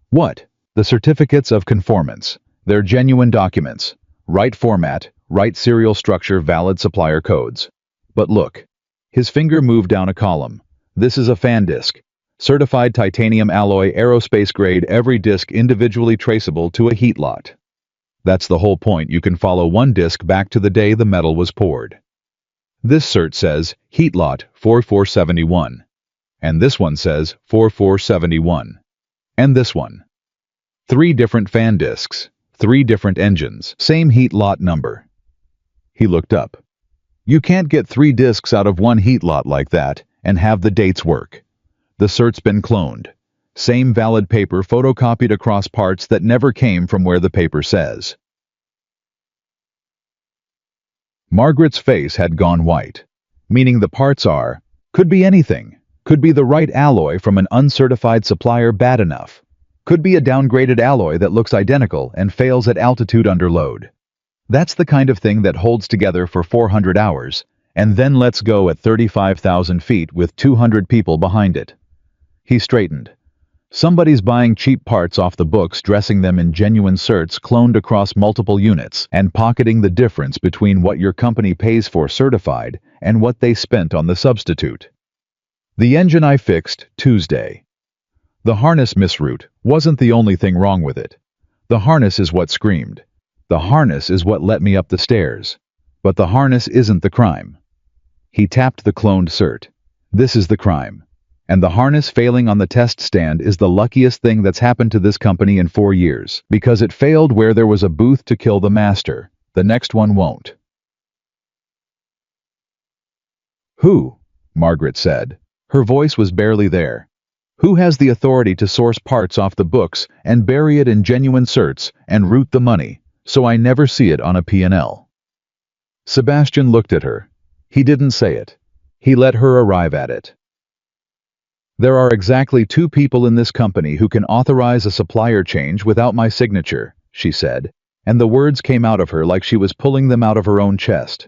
"What?" "The certificates of conformance. They're genuine documents. Right format, right serial structure, valid supplier codes. But look." His finger moved down a column. "This is a fan disc. Certified titanium alloy, aerospace grade, every disc individually traceable to a heat lot. That's the whole point. You can follow one disc back to the day the metal was poured. This cert says heat lot 4471. And this one says 4471. And this one. 3 different fan discs, 3 different engines, same heat lot number." He looked up. "You can't get 3 discs out of one heat lot like that and have the dates work. The cert's been cloned. Same valid paper photocopied across parts that never came from where the paper says." Margaret's face had gone white, meaning the parts are, could be anything. Could be the right alloy from an uncertified supplier bad enough. Could be a downgraded alloy that looks identical and fails at altitude under load. That's the kind of thing that holds together for 400 hours and then lets go at 35,000 feet with 200 people behind it. He straightened. Somebody's buying cheap parts off the books, dressing them in genuine certs cloned across multiple units, and pocketing the difference between what your company pays for certified and what they spent on the substitute. "The engine I fixed Tuesday. The harness misroute wasn't the only thing wrong with it. The harness is what screamed. The harness is what let me up the stairs. But the harness isn't the crime." He tapped the cloned cert. "This is the crime. And the harness failing on the test stand is the luckiest thing that's happened to this company in 4 years, because it failed where there was a booth to kill the master. The next one won't." "Who?" Margaret said. Her voice was barely there. "Who has the authority to source parts off the books and bury it in genuine certs and route the money, so I never see it on a P&L?" Sebastian looked at her. He didn't say it. He let her arrive at it. "There are exactly 2 people in this company who can authorize a supplier change without my signature," she said, and the words came out of her like she was pulling them out of her own chest.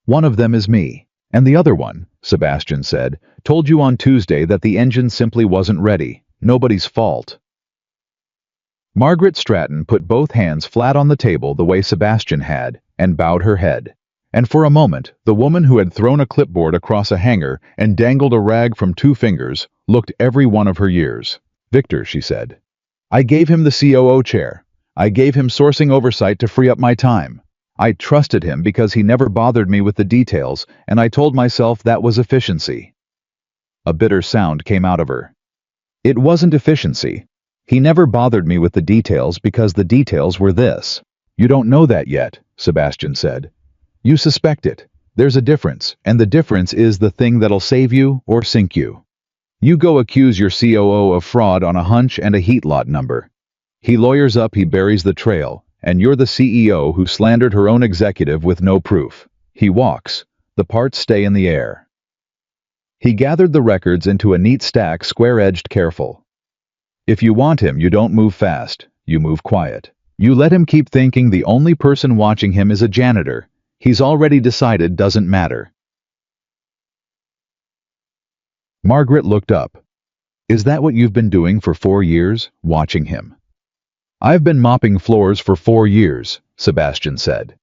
"One of them is me. And the other one," Sebastian said, "told you on Tuesday that the engine simply wasn't ready. Nobody's fault." Margaret Stratton put both hands flat on the table the way Sebastian had, and bowed her head. And for a moment, the woman who had thrown a clipboard across a hanger and dangled a rag from 2 fingers looked every one of her years. "Victor," she said, "I gave him the COO chair. I gave him sourcing oversight to free up my time. I trusted him because he never bothered me with the details, and I told myself that was efficiency." A bitter sound came out of her. "It wasn't efficiency. He never bothered me with the details because the details were this." "You don't know that yet," Sebastian said. "You suspect it. There's a difference, and the difference is the thing that'll save you or sink you. You go accuse your COO of fraud on a hunch and a heat lot number. He lawyers up, he buries the trail, and you're the CEO who slandered her own executive with no proof. He walks. The parts stay in the air." He gathered the records into a neat stack, square-edged, careful. "If you want him, you don't move fast. You move quiet. You let him keep thinking the only person watching him is a janitor. He's already decided doesn't matter." Margaret looked up. "Is that what you've been doing for 4 years, watching him?" "I've been mopping floors for 4 years, Sebastian said.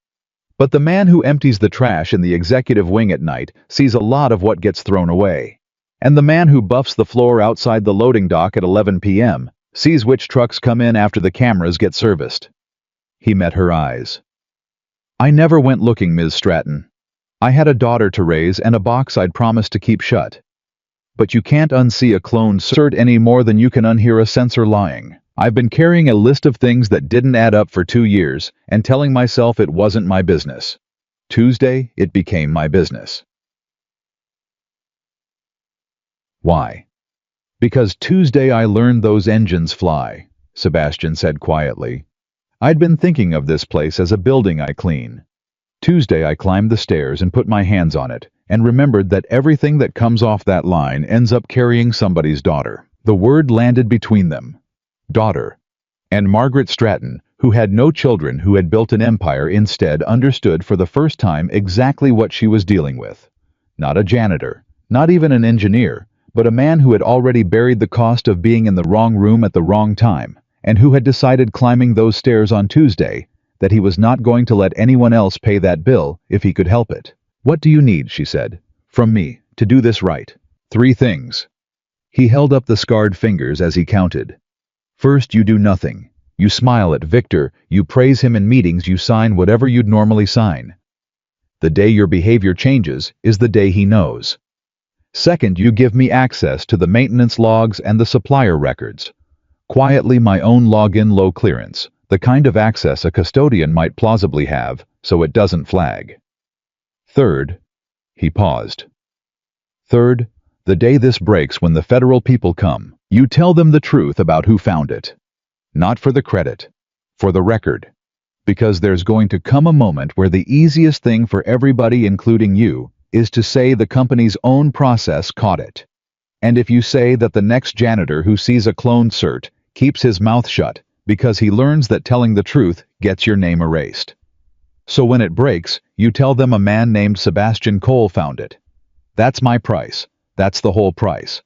"But the man who empties the trash in the executive wing at night sees a lot of what gets thrown away. And the man who buffs the floor outside the loading dock at 11 p.m. sees which trucks come in after the cameras get serviced." He met her eyes. "I never went looking, Ms. Stratton. I had a daughter to raise and a box I'd promised to keep shut. But you can't unsee a cloned cert any more than you can unhear a sensor lying. I've been carrying a list of things that didn't add up for 2 years and telling myself it wasn't my business. Tuesday, it became my business." "Why?" "Because Tuesday I learned those engines fly," Sebastian said quietly. "I'd been thinking of this place as a building I clean. Tuesday I climbed the stairs and put my hands on it, and remembered that everything that comes off that line ends up carrying somebody's daughter." The word landed between them. Daughter. And Margaret Stratton, who had no children, who had built an empire instead, understood for the first time exactly what she was dealing with. Not a janitor, not even an engineer, but a man who had already buried the cost of being in the wrong room at the wrong time, and who had decided climbing those stairs on Tuesday that he was not going to let anyone else pay that bill if he could help it. "What do you need," she said, "from me, to do this right?" "3 things. He held up the scarred fingers as he counted. "First, you do nothing. You smile at Victor, you praise him in meetings, you sign whatever you'd normally sign. The day your behavior changes is the day he knows. Second, you give me access to the maintenance logs and the supplier records. Quietly, my own login, low clearance, the kind of access a custodian might plausibly have, so it doesn't flag. Third," he paused. "Third, the day this breaks, when the federal people come, you tell them the truth about who found it. Not for the credit, for the record. Because there's going to come a moment where the easiest thing for everybody, including you, is to say the company's own process caught it. And if you say that the next janitor who sees a cloned cert keeps his mouth shut because he learns that telling the truth gets your name erased. So when it breaks, you tell them a man named Sebastian Cole found it. That's my price. That's the whole price."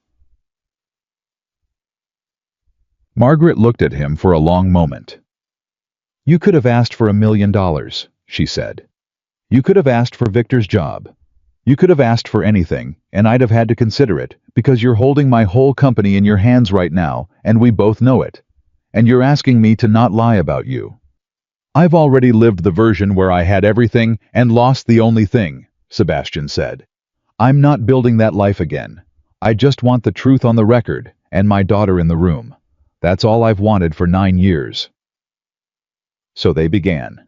Margaret looked at him for a long moment. "You could have asked for $1 million, she said. "You could have asked for Victor's job. You could have asked for anything, and I'd have had to consider it, because you're holding my whole company in your hands right now, and we both know it. And you're asking me to not lie about you. I've already lived the version where I had everything and lost the only thing," Sebastian said. "I'm not building that life again. I just want the truth on the record, and my daughter in the room. That's all I've wanted for 9 years." So they began.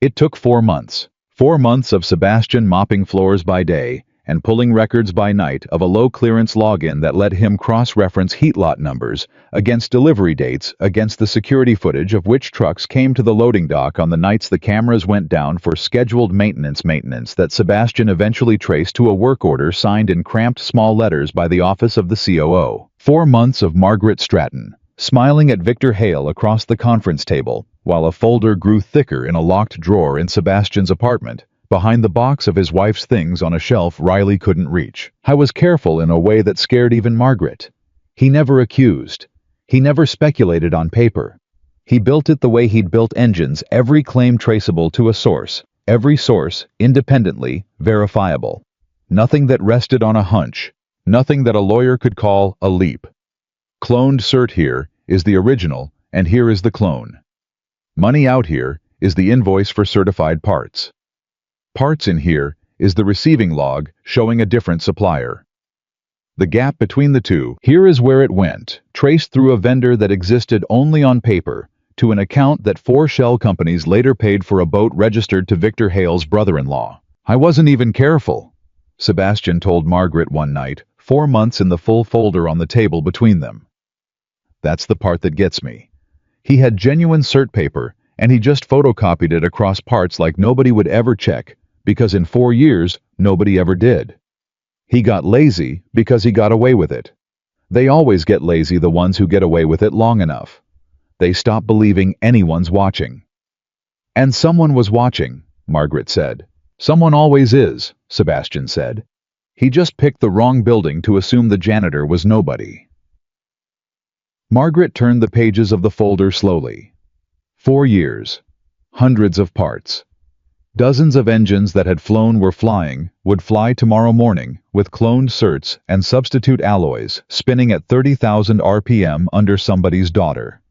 It took 4 months. 4 months of Sebastian mopping floors by day and pulling records by night of a low-clearance login that let him cross-reference heat lot numbers against delivery dates, against the security footage of which trucks came to the loading dock on the nights the cameras went down for scheduled maintenance that Sebastian eventually traced to a work order signed in cramped small letters by the office of the COO. 4 months of Margaret Stratton, smiling at Victor Hale across the conference table, while a folder grew thicker in a locked drawer in Sebastian's apartment, behind the box of his wife's things on a shelf Riley couldn't reach. I was careful in a way that scared even Margaret. He never accused. He never speculated on paper. He built it the way he'd built engines, every claim traceable to a source, every source independently verifiable. Nothing that rested on a hunch, nothing that a lawyer could call a leap. Cloned cert here is the original, and here is the clone. Money out here is the invoice for certified parts. Parts in here is the receiving log showing a different supplier. The gap between the two, here is where it went, traced through a vendor that existed only on paper, to an account that 4 shell companies later paid for a boat registered to Victor Hale's brother-in-law. "I wasn't even careful," Sebastian told Margaret one night, 4 months in the full folder on the table between them. "That's the part that gets me. He had genuine cert paper, and he just photocopied it across parts like nobody would ever check, because in 4 years, nobody ever did. He got lazy because he got away with it. They always get lazy, the ones who get away with it long enough. They stop believing anyone's watching." "And someone was watching," Margaret said. "Someone always is," Sebastian said. "He just picked the wrong building to assume the janitor was nobody." Margaret turned the pages of the folder slowly. 4 years. Hundreds of parts. Dozens of engines that had flown were flying, would fly tomorrow morning, with cloned certs and substitute alloys, spinning at 30,000 RPM under somebody's daughter.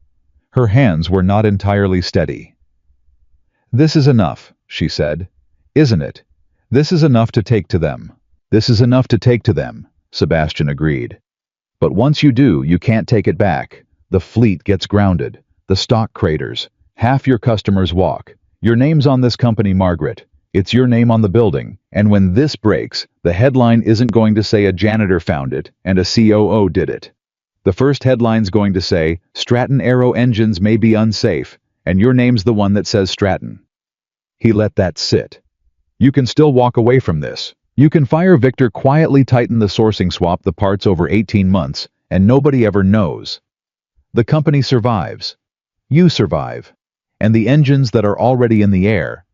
Her hands were not entirely steady. "This is enough," she said. "Isn't it? This is enough to take to them." "This is enough to take to them," Sebastian agreed. "But once you do, you can't take it back. The fleet gets grounded. The stock craters. Half your customers walk. Your name's on this company, Margaret. It's your name on the building. And when this breaks, the headline isn't going to say a janitor found it and a COO did it. The first headline's going to say, Stratton Aero engines may be unsafe, and your name's the one that says Stratton." He let that sit. "You can still walk away from this. You can fire Victor, quietly tighten the sourcing, swap the parts over 18 months, and nobody ever knows. The company survives. You survive. And the engines that are already in the air."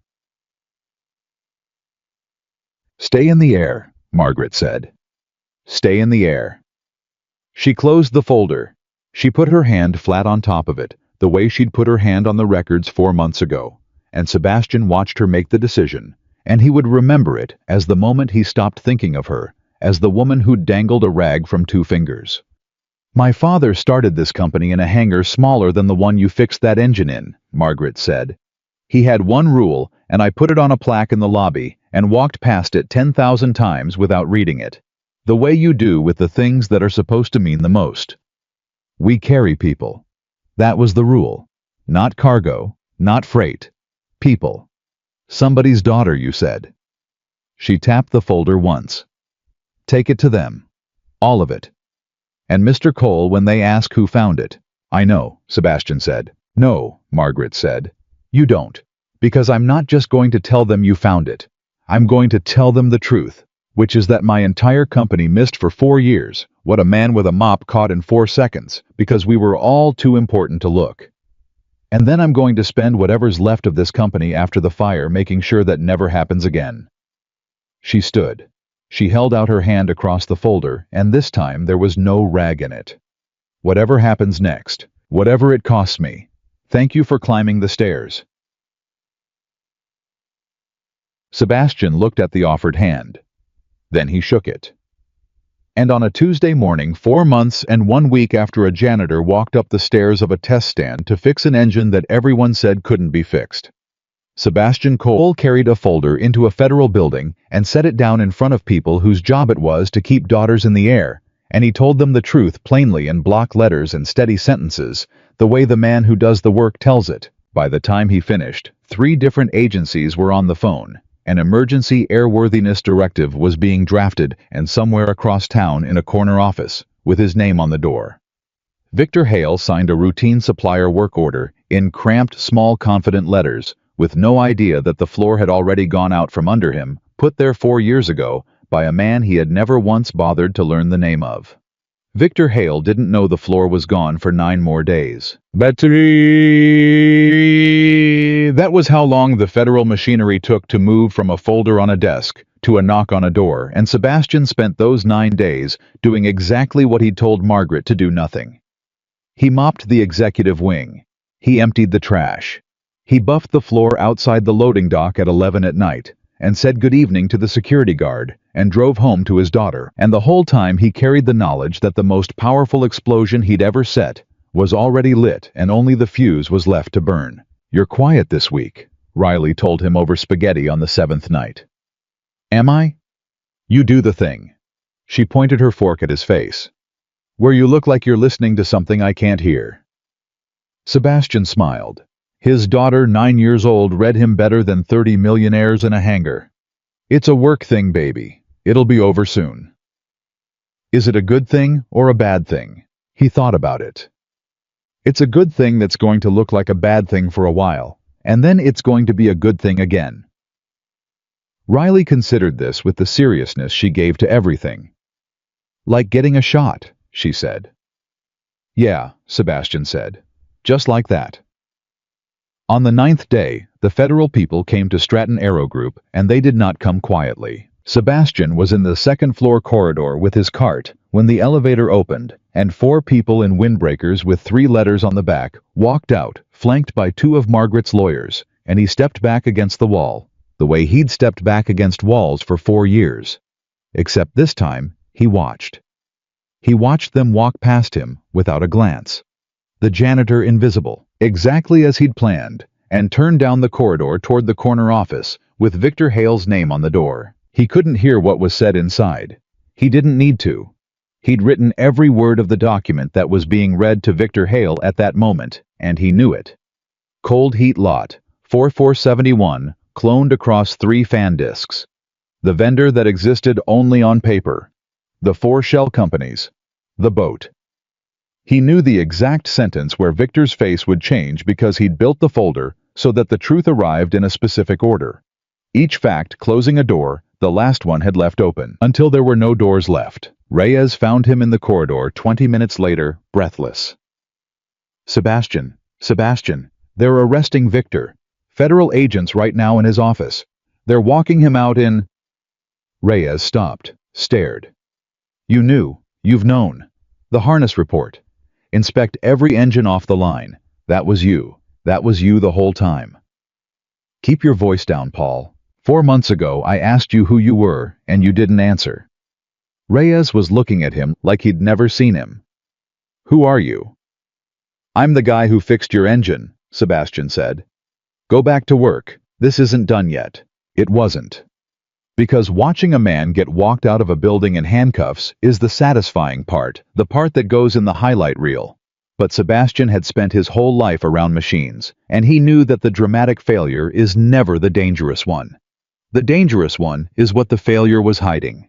"Stay in the air," Margaret said. "Stay in the air." She closed the folder. She put her hand flat on top of it, the way she'd put her hand on the records 4 months ago, and Sebastian watched her make the decision, and he would remember it as the moment he stopped thinking of her, as the woman who'd dangled a rag from 2 fingers. "My father started this company in a hangar smaller than the one you fixed that engine in," Margaret said. "He had one rule, and I put it on a plaque in the lobby and walked past it 10,000 times without reading it. The way you do with the things that are supposed to mean the most. We carry people. That was the rule. Not cargo, not freight. People. Somebody's daughter, you said." She tapped the folder once. "Take it to them. All of it. And Mr. Cole when they ask who found it." "I know," Sebastian said. "No," Margaret said. "You don't. Because I'm not just going to tell them you found it. I'm going to tell them the truth, which is that my entire company missed for 4 years what a man with a mop caught in 4 seconds because we were all too important to look. And then I'm going to spend whatever's left of this company after the fire making sure that never happens again." She stood. She held out her hand across the folder, and this time there was no rag in it. "Whatever happens next, whatever it costs me, thank you for climbing the stairs." Sebastian looked at the offered hand. Then he shook it. And on a Tuesday morning, 4 months and 1 week after a janitor walked up the stairs of a test stand to fix an engine that everyone said couldn't be fixed, Sebastian Cole carried a folder into a federal building and set it down in front of people whose job it was to keep daughters in the air, and he told them the truth plainly in block letters and steady sentences, the way the man who does the work tells it. By the time he finished, 3 different agencies were on the phone. An emergency airworthiness directive was being drafted, and somewhere across town in a corner office, with his name on the door. Victor Hale signed a routine supplier work order in cramped, small, confident letters, with no idea that the floor had already gone out from under him, put there 4 years ago by a man he had never once bothered to learn the name of. Victor Hale didn't know the floor was gone for 9 more days. Battery! That was how long the federal machinery took to move from a folder on a desk to a knock on a door, and Sebastian spent those 9 days doing exactly what he'd told Margaret to do: nothing. He mopped the executive wing. He emptied the trash. He buffed the floor outside the loading dock at 11 at night, and said good evening to the security guard, and drove home to his daughter, and the whole time he carried the knowledge that the most powerful explosion he'd ever set was already lit and only the fuse was left to burn. "You're quiet this week," Riley told him over spaghetti on the 7th night. "Am I?" "You do the thing." She pointed her fork at his face. "Where you look like you're listening to something I can't hear." Sebastian smiled. His daughter, 9 years old, read him better than 30 millionaires in a hangar. "It's a work thing, baby. It'll be over soon." Is it a good thing or a bad thing? He thought about it. It's a good thing that's going to look like a bad thing for a while, and then it's going to be a good thing again. Riley considered this with the seriousness she gave to everything. "Like getting a shot," she said. "Yeah," Sebastian said. "Just like that." On the 9th day, the federal people came to Stratton Aero Group, and they did not come quietly. Sebastian was in the second-floor corridor with his cart when the elevator opened, and 4 people in windbreakers with 3 letters on the back walked out, flanked by 2 of Margaret's lawyers, and he stepped back against the wall, the way he'd stepped back against walls for 4 years. Except this time, he watched. He watched them walk past him without a glance. The janitor invisible, exactly as he'd planned, and turned down the corridor toward the corner office with Victor Hale's name on the door. He couldn't hear what was said inside. He didn't need to. He'd written every word of the document that was being read to Victor Hale at that moment, and he knew it. Cold heat lot, 4471, cloned across 3 fan disks. The vendor that existed only on paper. The 4 shell companies. The boat. He knew the exact sentence where Victor's face would change because he'd built the folder so that the truth arrived in a specific order. Each fact closing a door, the last one had left open, until there were no doors left. Reyes found him in the corridor 20 minutes later, breathless. Sebastian, they're arresting Victor. Federal agents right now in his office. They're walking him out in..." Reyes stopped, stared. "You knew. You've known." The harness report. Inspect every engine off the line. That was you. That was you the whole time. Keep your voice down, Paul. 4 months ago I asked you who you were, and you didn't answer. Reyes was looking at him like he'd never seen him. Who are you? I'm the guy who fixed your engine, Sebastian said. Go back to work. This isn't done yet. It wasn't. Because watching a man get walked out of a building in handcuffs is the satisfying part, the part that goes in the highlight reel. But Sebastian had spent his whole life around machines, and he knew that the dramatic failure is never the dangerous one. The dangerous one is what the failure was hiding.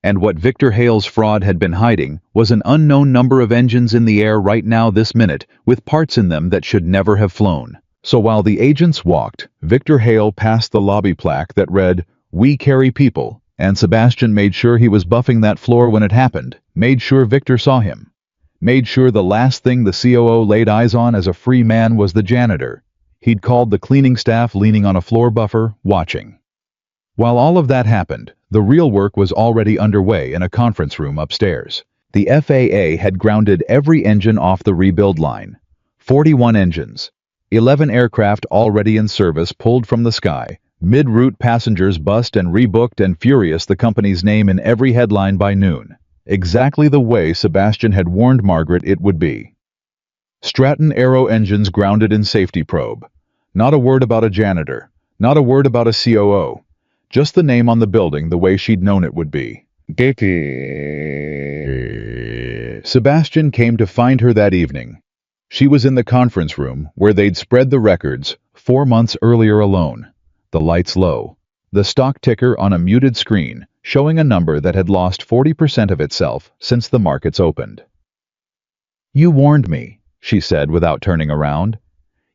And what Victor Hale's fraud had been hiding was an unknown number of engines in the air right now this minute, with parts in them that should never have flown. So while the agents walked, Victor Hale passed the lobby plaque that read, "We carry people," and Sebastian made sure he was buffing that floor when it happened, made sure Victor saw him, made sure the last thing the COO laid eyes on as a free man was the janitor. He'd called the cleaning staff leaning on a floor buffer, watching. While all of that happened, the real work was already underway in a conference room upstairs. The FAA had grounded every engine off the rebuild line. 41 engines. 11 aircraft already in service pulled from the sky. Mid-route passengers bussed and rebooked, and furious the company's name in every headline by noon. Exactly the way Sebastian had warned Margaret it would be. Stratton Aero engines grounded in safety probe. Not a word about a janitor. Not a word about a COO. Just the name on the building the way she'd known it would be. Sebastian came to find her that evening. She was in the conference room where they'd spread the records 4 months earlier alone. The lights low. The stock ticker on a muted screen, showing a number that had lost 40% of itself since the markets opened. You warned me, she said without turning around.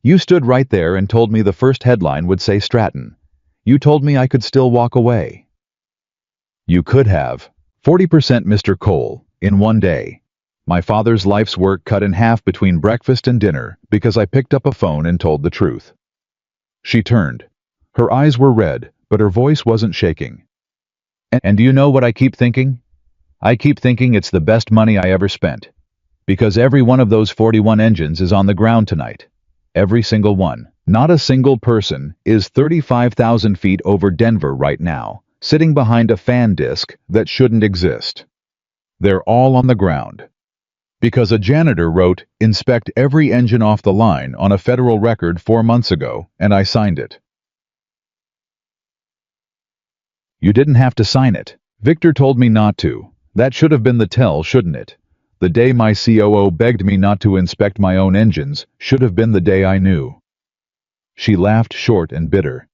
You stood right there and told me the first headline would say Stratton. You told me I could still walk away. You could have. 40%, Mr. Cole, in one day. My father's life's work cut in half between breakfast and dinner because I picked up a phone and told the truth. She turned. Her eyes were red, but her voice wasn't shaking. And do you know what I keep thinking? I keep thinking it's the best money I ever spent. Because every one of those 41 engines is on the ground tonight. Every single one. Not a single person is 35,000 feet over Denver right now, sitting behind a fan disc that shouldn't exist. They're all on the ground. Because a janitor wrote, "Inspect every engine off the line" on a federal record 4 months ago, and I signed it. You didn't have to sign it. Victor told me not to. That should have been the tell, shouldn't it? The day my COO begged me not to inspect my own engines should have been the day I knew. She laughed short and bitter.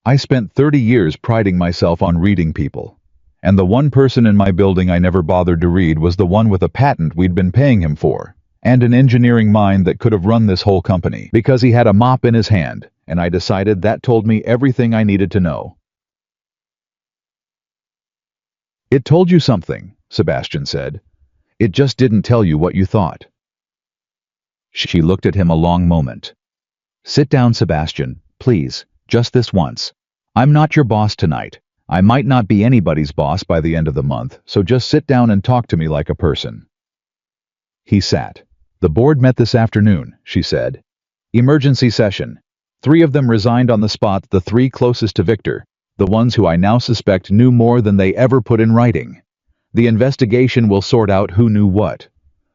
I spent 30 years priding myself on reading people. And the one person in my building I never bothered to read was the one with a patent we'd been paying him for, and an engineering mind that could have run this whole company, because he had a mop in his hand, and I decided that told me everything I needed to know. It told you something, Sebastian said. It just didn't tell you what you thought. She looked at him a long moment. Sit down, Sebastian, please, just this once. I'm not your boss tonight. I might not be anybody's boss by the end of the month, so just sit down and talk to me like a person. He sat. The board met this afternoon, she said. Emergency session. 3 of them resigned on the spot, the 3 closest to Victor, the ones who I now suspect knew more than they ever put in writing. The investigation will sort out who knew what.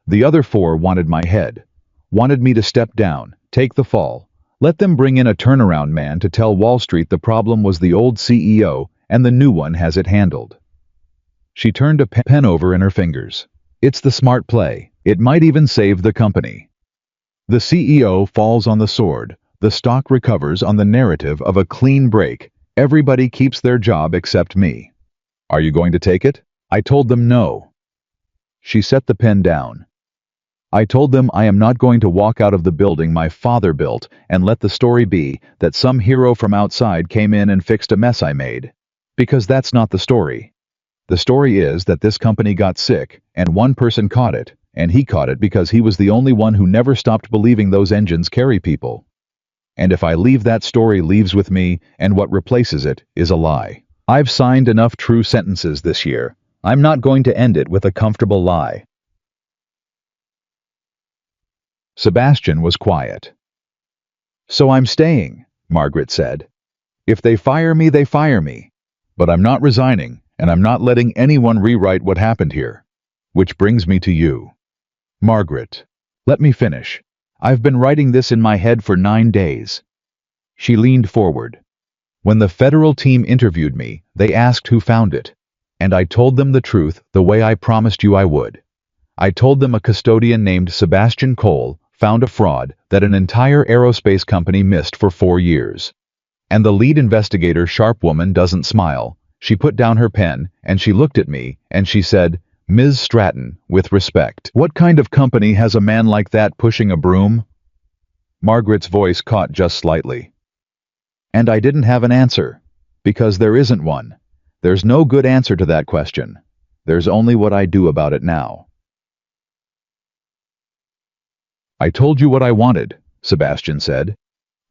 The other 4 wanted my head. Wanted me to step down, take the fall. Let them bring in a turnaround man to tell Wall Street the problem was the old CEO and the new one has it handled. She turned a pen over in her fingers. It's the smart play. It might even save the company. The CEO falls on the sword. The stock recovers on the narrative of a clean break. Everybody keeps their job except me. Are you going to take it? I told them no. She set the pen down. I told them I am not going to walk out of the building my father built and let the story be that some hero from outside came in and fixed a mess I made. Because that's not the story. The story is that this company got sick, and one person caught it, and he caught it because he was the only one who never stopped believing those engines carry people. And if I leave, that story leaves with me, and what replaces it is a lie. I've signed enough true sentences this year. I'm not going to end it with a comfortable lie. Sebastian was quiet. "So I'm staying," Margaret said. "If they fire me, they fire me. But I'm not resigning, and I'm not letting anyone rewrite what happened here. Which brings me to you. Margaret, let me finish. I've been writing this in my head for 9 days." She leaned forward. "When the federal team interviewed me, they asked who found it. And I told them the truth the way I promised you I would. I told them a custodian named Sebastian Cole found a fraud that an entire aerospace company missed for 4 years. And the lead investigator, sharp woman, doesn't smile. She put down her pen, and she looked at me, and she said, 'Ms. Stratton, with respect, what kind of company has a man like that pushing a broom?'" Margaret's voice caught just slightly. "And I didn't have an answer, because there isn't one. There's no good answer to that question. There's only what I do about it now." "I told you what I wanted," Sebastian said.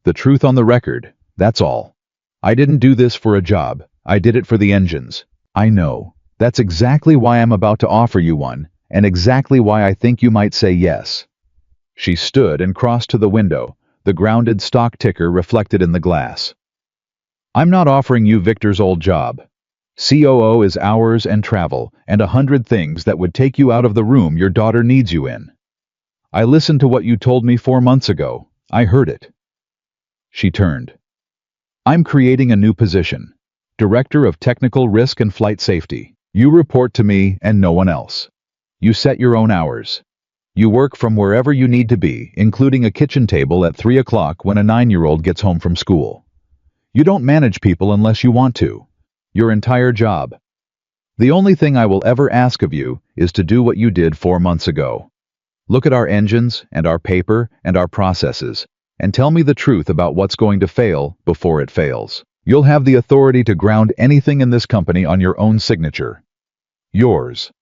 "The truth on the record, that's all. I didn't do this for a job. I did it for the engines. I know. That's exactly why I'm about to offer you one, and exactly why I think you might say yes." She stood and crossed to the window, the grounded stock ticker reflected in the glass. "I'm not offering you Victor's old job. COO is hours and travel and 100 things that would take you out of the room your daughter needs you in. I listened to what you told me 4 months ago. I heard it." She turned. "I'm creating a new position, Director of Technical Risk and Flight Safety. You report to me and no one else. You set your own hours. You work from wherever you need to be, including a kitchen table at 3 o'clock when a 9-year-old gets home from school. You don't manage people unless you want to. Your entire job. The only thing I will ever ask of you is to do what you did 4 months ago. Look at our engines and our paper and our processes, and tell me the truth about what's going to fail before it fails. You'll have the authority to ground anything in this company on your own signature. Yours.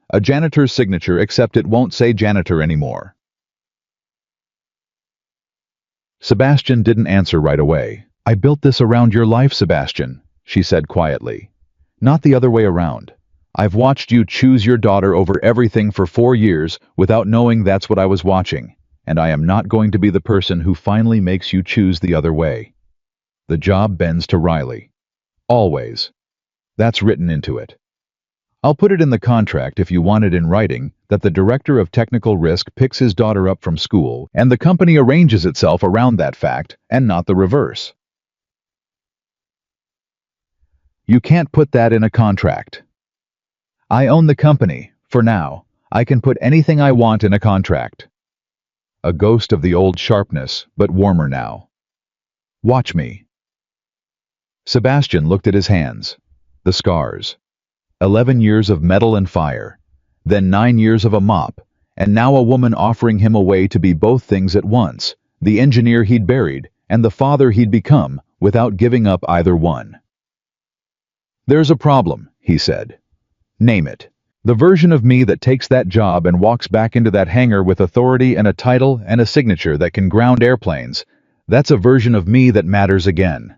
A janitor's signature, except it won't say janitor anymore." Sebastian didn't answer right away. "I built this around your life, Sebastian," she said quietly. "Not the other way around. I've watched you choose your daughter over everything for 4 years without knowing that's what I was watching, and I am not going to be the person who finally makes you choose the other way. The job bends to Riley. Always. That's written into it. I'll put it in the contract if you want it in writing that the Director of Technical Risk picks his daughter up from school and the company arranges itself around that fact and not the reverse." "You can't put that in a contract." "I own the company, for now. I can put anything I want in a contract." A ghost of the old sharpness, but warmer now. "Watch me." Sebastian looked at his hands. The scars. 11 years of metal and fire, then 9 years of a mop, and now a woman offering him a way to be both things at once, the engineer he'd buried and the father he'd become without giving up either one. "There's a problem," he said. "Name it. The version of me that takes that job and walks back into that hangar with authority and a title and a signature that can ground airplanes, that's a version of me that matters again.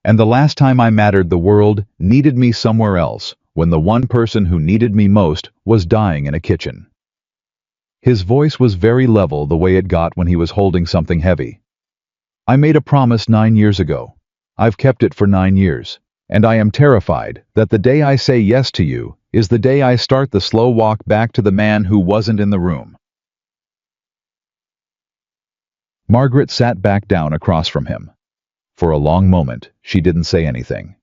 And the last time I mattered, the world needed me somewhere else, when the one person who needed me most was dying in a kitchen." His voice was very level, the way it got when he was holding something heavy. "I made a promise 9 years ago. I've kept it for 9 years, and I am terrified that the day I say yes to you is the day I start the slow walk back to the man who wasn't in the room." Margaret sat back down across from him. For a long moment, she didn't say anything.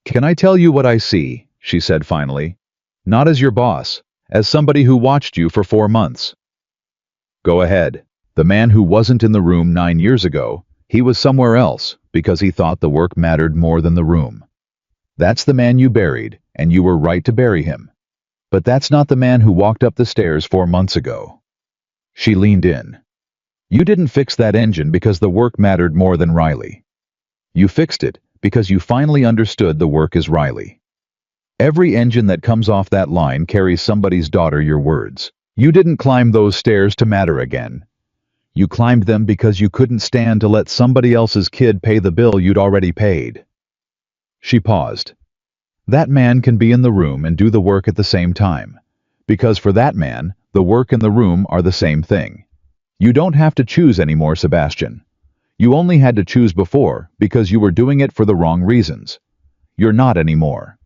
"Can I tell you what I see?" she said finally. "Not as your boss, as somebody who watched you for 4 months." "Go ahead." The man who wasn't in the room 9 years ago, he was somewhere else because he thought the work mattered more than the room. That's the man you buried, and you were right to bury him. But that's not the man who walked up the stairs 4 months ago. She leaned in. You didn't fix that engine because the work mattered more than Riley. You fixed it because you finally understood the work is Riley. Every engine that comes off that line carries somebody's daughter, your words. You didn't climb those stairs to matter again. You climbed them because you couldn't stand to let somebody else's kid pay the bill you'd already paid. She paused. That man can be in the room and do the work at the same time, because for that man, The work and the room are the same thing. You don't have to choose anymore, Sebastian. You only had to choose before because you were doing it for the wrong reasons. You're not anymore.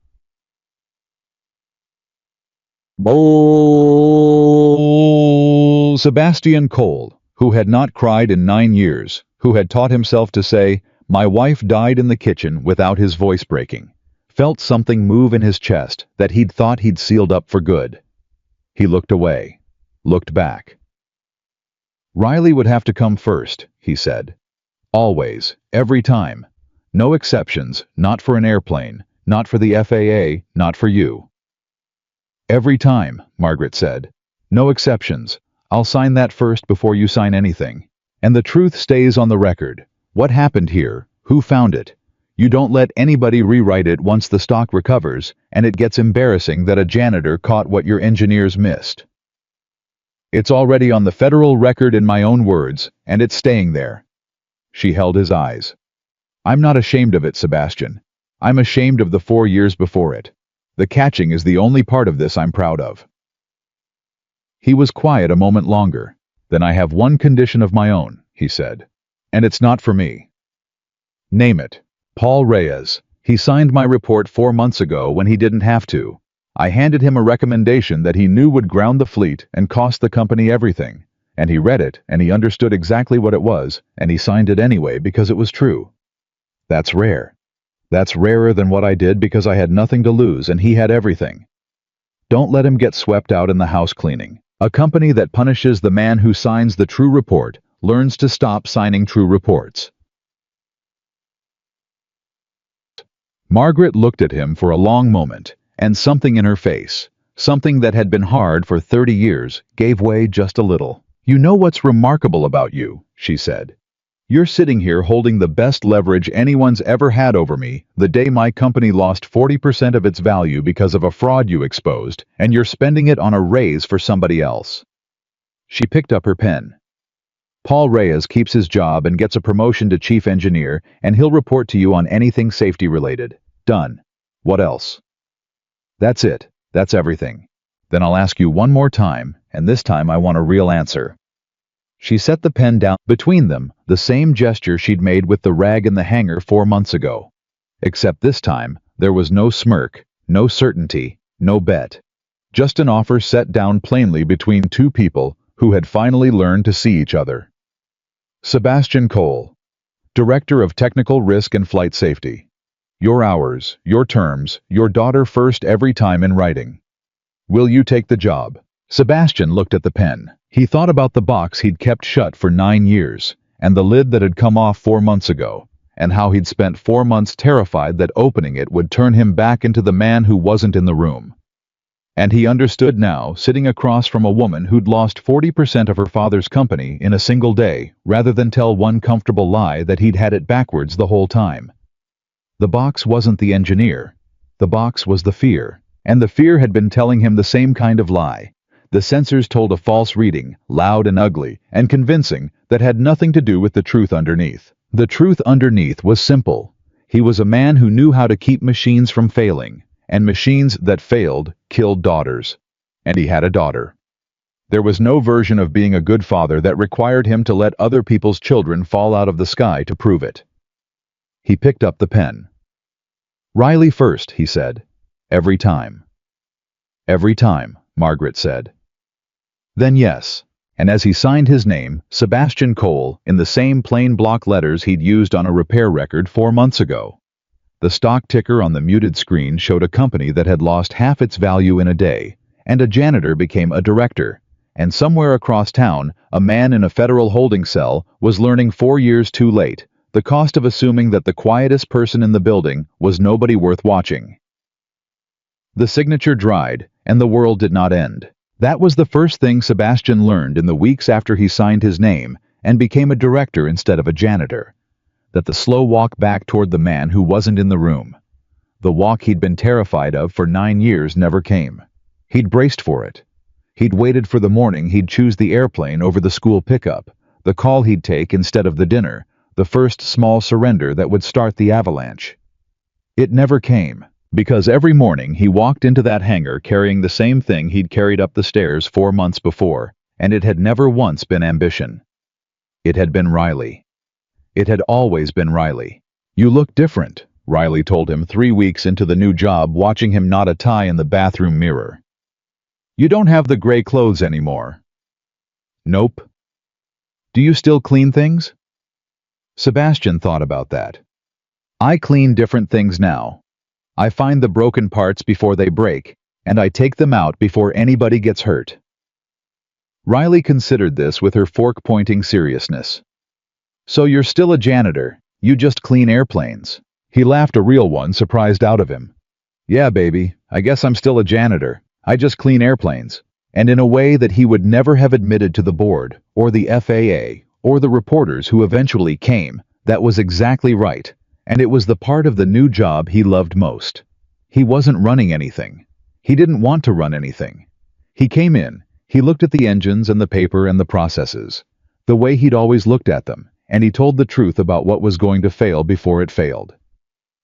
Sebastian Cole, who had not cried in 9 years, who had taught himself to say, "My wife died in the kitchen," without his voice breaking, felt something move in his chest that he'd thought he'd sealed up for good. He looked away, looked back. Riley would have to come first, he said. Always, every time. No exceptions, not for an airplane, not for the FAA, not for you. Every time, Margaret said. No exceptions. I'll sign that first before you sign anything. And the truth stays on the record. What happened here? Who found it? You don't let anybody rewrite it once the stock recovers, and it gets embarrassing that a janitor caught what your engineers missed. It's already on the federal record in my own words, and it's staying there. She held his eyes. I'm not ashamed of it, Sebastian. I'm ashamed of the 4 years before it. The catching is the only part of this I'm proud of. He was quiet a moment longer. Then I have one condition of my own, he said. And it's not for me. Name it. Paul Reyes. He signed my report 4 months ago when he didn't have to. I handed him a recommendation that he knew would ground the fleet and cost the company everything. And he read it, and he understood exactly what it was, and he signed it anyway because it was true. That's rare. That's rarer than what I did because I had nothing to lose and he had everything. Don't let him get swept out in the house cleaning. A company that punishes the man who signs the true report learns to stop signing true reports. Margaret looked at him for a long moment, and something in her face, something that had been hard for 30 years, gave way just a little. You know what's remarkable about you, she said. You're sitting here holding the best leverage anyone's ever had over me the day my company lost 40% of its value because of a fraud you exposed, and you're spending it on a raise for somebody else. She picked up her pen. Paul Reyes keeps his job and gets a promotion to chief engineer, and he'll report to you on anything safety related. Done. What else? That's it. That's everything. Then I'll ask you one more time, and this time I want a real answer. She set the pen down between them, the same gesture she'd made with the rag in the hangar 4 months ago. Except this time, there was no smirk, no certainty, no bet. Just an offer set down plainly between two people who had finally learned to see each other. Sebastian Cole, Director of Technical Risk and Flight Safety. Your hours, your terms, your daughter first every time in writing. Will you take the job? Sebastian looked at the pen. He thought about the box he'd kept shut for 9 years, and the lid that had come off 4 months ago, and how he'd spent 4 months terrified that opening it would turn him back into the man who wasn't in the room. And he understood now, sitting across from a woman who'd lost 40% of her father's company in a single day, rather than tell one comfortable lie that he'd had it backwards the whole time. The box wasn't the engineer. The box was the fear, and the fear had been telling him the same kind of lie. The sensors told a false reading, loud and ugly, and convincing, that had nothing to do with the truth underneath. The truth underneath was simple. He was a man who knew how to keep machines from failing, and machines that failed killed daughters. And he had a daughter. There was no version of being a good father that required him to let other people's children fall out of the sky to prove it. He picked up the pen. Riley first, he said. Every time. Every time, Margaret said. Then yes, and as he signed his name, Sebastian Cole, in the same plain block letters he'd used on a repair record 4 months ago. The stock ticker on the muted screen showed a company that had lost half its value in a day, and a janitor became a director, and somewhere across town, a man in a federal holding cell was learning 4 years too late the cost of assuming that the quietest person in the building was nobody worth watching. The signature dried, and the world did not end. That was the first thing Sebastian learned in the weeks after he signed his name and became a director instead of a janitor. That the slow walk back toward the man who wasn't in the room, the walk he'd been terrified of for 9 years, never came. He'd braced for it. He'd waited for the morning he'd choose the airplane over the school pickup, the call he'd take instead of the dinner, the first small surrender that would start the avalanche. It never came, Because every morning he walked into that hangar carrying the same thing he'd carried up the stairs 4 months before, and it had never once been ambition. It had been Riley. It had always been Riley. "You look different," Riley told him 3 weeks into the new job, watching him knot a tie in the bathroom mirror. "You don't have the gray clothes anymore." "Nope." "Do you still clean things?" Sebastian thought about that. "I clean different things now. I find the broken parts before they break, and I take them out before anybody gets hurt." Riley considered this with her fork-pointing seriousness. "So you're still a janitor, you just clean airplanes?" He laughed, a real one surprised out of him. "Yeah, baby, I guess I'm still a janitor. I just clean airplanes." And in a way that he would never have admitted to the board, or the FAA, or the reporters who eventually came, that was exactly right. And it was the part of the new job he loved most. He wasn't running anything. He didn't want to run anything. He came in, he looked at the engines and the paper and the processes, the way he'd always looked at them, and he told the truth about what was going to fail before it failed.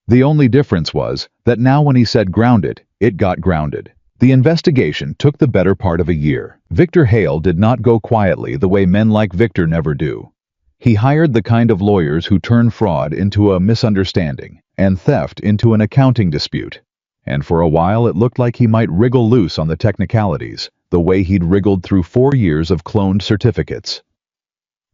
The only difference was that now when he said grounded, it got grounded. The investigation took the better part of a year. Victor Hale did not go quietly the way men like Victor never do. He hired the kind of lawyers who turn fraud into a misunderstanding and theft into an accounting dispute. And for a while it looked like he might wriggle loose on the technicalities, the way he'd wriggled through 4 years of cloned certificates.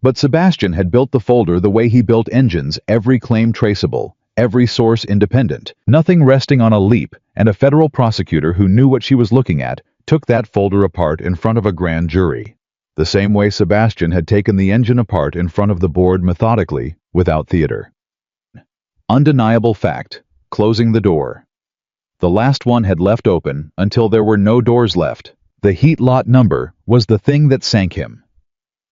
But Sebastian had built the folder the way he built engines, every claim traceable, every source independent, nothing resting on a leap, and a federal prosecutor who knew what she was looking at took that folder apart in front of a grand jury. The same way Sebastian had taken the engine apart in front of the board methodically, without theater. Undeniable fact, closing the door. The last one had left open until there were no doors left. The heat lot number was the thing that sank him.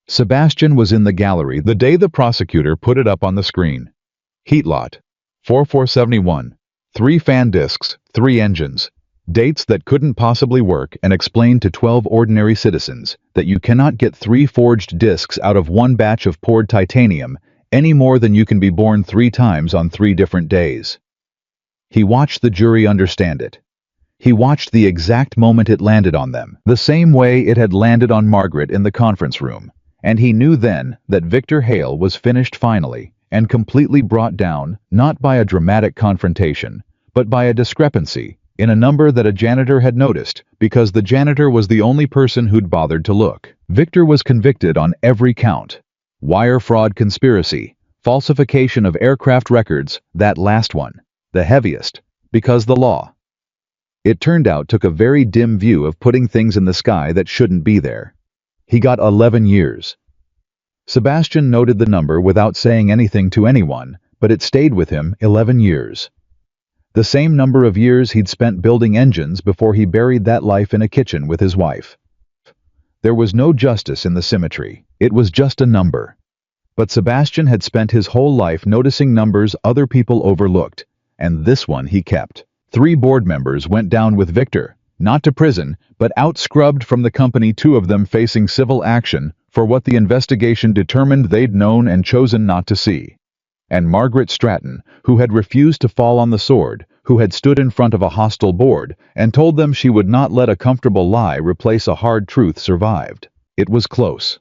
Sebastian was in the gallery the day the prosecutor put it up on the screen. Heat lot. 4471. 3 fan discs, 3 engines. Dates that couldn't possibly work, and explained to 12 ordinary citizens that you cannot get 3 forged discs out of 1 batch of poured titanium any more than you can be born 3 times on 3 different days. He watched the jury understand it. He watched the exact moment it landed on them, the same way it had landed on Margaret in the conference room, and he knew then that Victor Hale was finished finally and completely brought down, not by a dramatic confrontation, but by a discrepancy in a number that a janitor had noticed, because the janitor was the only person who'd bothered to look. Victor was convicted on every count. Wire fraud conspiracy, falsification of aircraft records, that last one, the heaviest, because the law, it turned out, took a very dim view of putting things in the sky that shouldn't be there. He got 11 years. Sebastian noted the number without saying anything to anyone, but it stayed with him, 11 years. The same number of years he'd spent building engines before he buried that life in a kitchen with his wife. There was no justice in the symmetry, it was just a number. But Sebastian had spent his whole life noticing numbers other people overlooked, and this one he kept. 3 board members went down with Victor, not to prison, but out-scrubbed from the company, 2 of them facing civil action for what the investigation determined they'd known and chosen not to see. And Margaret Stratton, who had refused to fall on the sword, who had stood in front of a hostile board and told them she would not let a comfortable lie replace a hard truth, survived. It was close.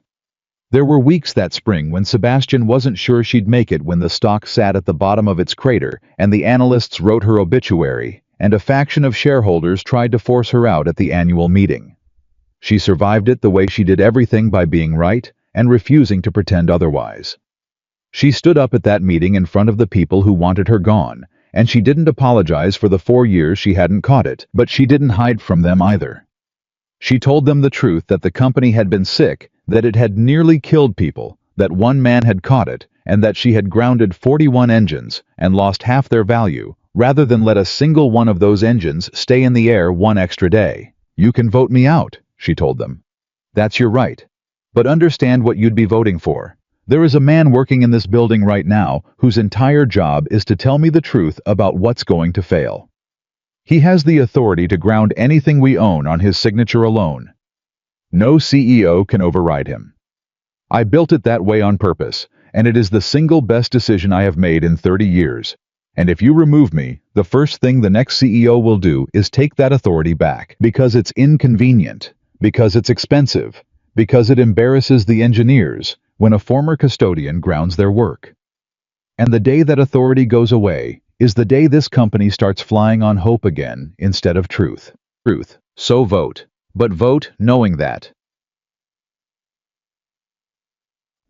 There were weeks that spring when Sebastian wasn't sure she'd make it, when the stock sat at the bottom of its crater and the analysts wrote her obituary, and a faction of shareholders tried to force her out at the annual meeting. She survived it the way she did everything, by being right and refusing to pretend otherwise. She stood up at that meeting in front of the people who wanted her gone, and she didn't apologize for the 4 years she hadn't caught it, but she didn't hide from them either. She told them the truth, that the company had been sick, that it had nearly killed people, that one man had caught it, and that she had grounded 41 engines and lost half their value, rather than let a single one of those engines stay in the air 1 extra day. "You can vote me out," she told them. "That's your right. But understand what you'd be voting for. There is a man working in this building right now whose entire job is to tell me the truth about what's going to fail. He has the authority to ground anything we own on his signature alone. No CEO can override him. I built it that way on purpose, and it is the single best decision I have made in 30 years. And if you remove me, the first thing the next CEO will do is take that authority back, because it's inconvenient, because it's expensive, because it embarrasses the engineers when a former custodian grounds their work. And the day that authority goes away is the day this company starts flying on hope again instead of truth. So vote. But vote knowing that.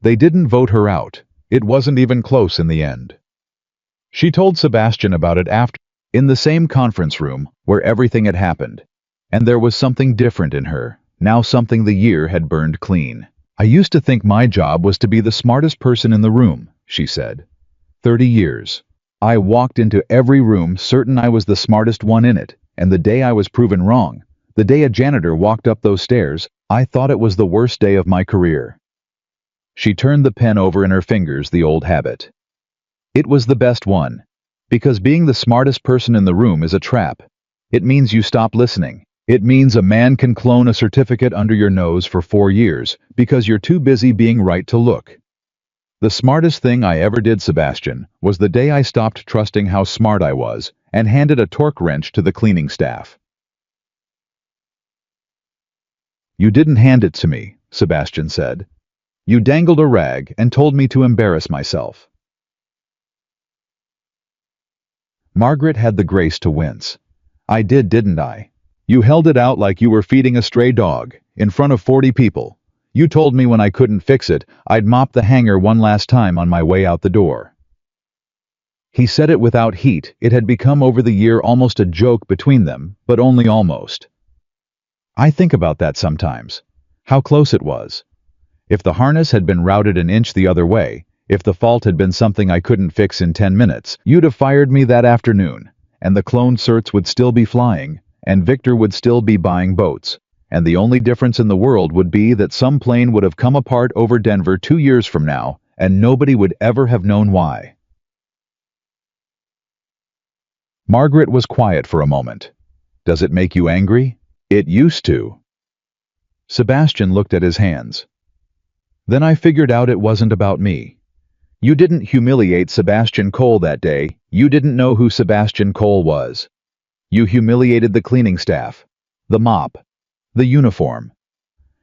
They didn't vote her out. It wasn't even close in the end. She told Sebastian about it after, in the same conference room where everything had happened. And there was something different in her, now something the year had burned clean. I used to think my job was to be the smartest person in the room, she said. 30 years. I walked into every room certain I was the smartest one in it, and the day I was proven wrong, the day a janitor walked up those stairs, I thought it was the worst day of my career. She turned the pen over in her fingers, the old habit. It was the best one, because being the smartest person in the room is a trap. It means you stop listening. It means a man can clone a certificate under your nose for 4 years because you're too busy being right to look. The smartest thing I ever did, Sebastian, was the day I stopped trusting how smart I was and handed a torque wrench to the cleaning staff. You didn't hand it to me, Sebastian said. You dangled a rag and told me to embarrass myself. Margaret had the grace to wince. I did, didn't I? You held it out like you were feeding a stray dog, in front of 40 people. You told me when I couldn't fix it, I'd mop the hanger one last time on my way out the door. He said it without heat. It had become over the year almost a joke between them, but only almost. I think about that sometimes. How close it was. If the harness had been routed an inch the other way, if the fault had been something I couldn't fix in 10 minutes, you'd have fired me that afternoon, and the clone certs would still be flying, and Victor would still be buying boats, and the only difference in the world would be that some plane would have come apart over Denver 2 years from now, and nobody would ever have known why. Margaret was quiet for a moment. Does it make you angry? It used to. Sebastian looked at his hands. Then I figured out it wasn't about me. You didn't humiliate Sebastian Cole that day. You didn't know who Sebastian Cole was. You humiliated the cleaning staff, the mop, the uniform.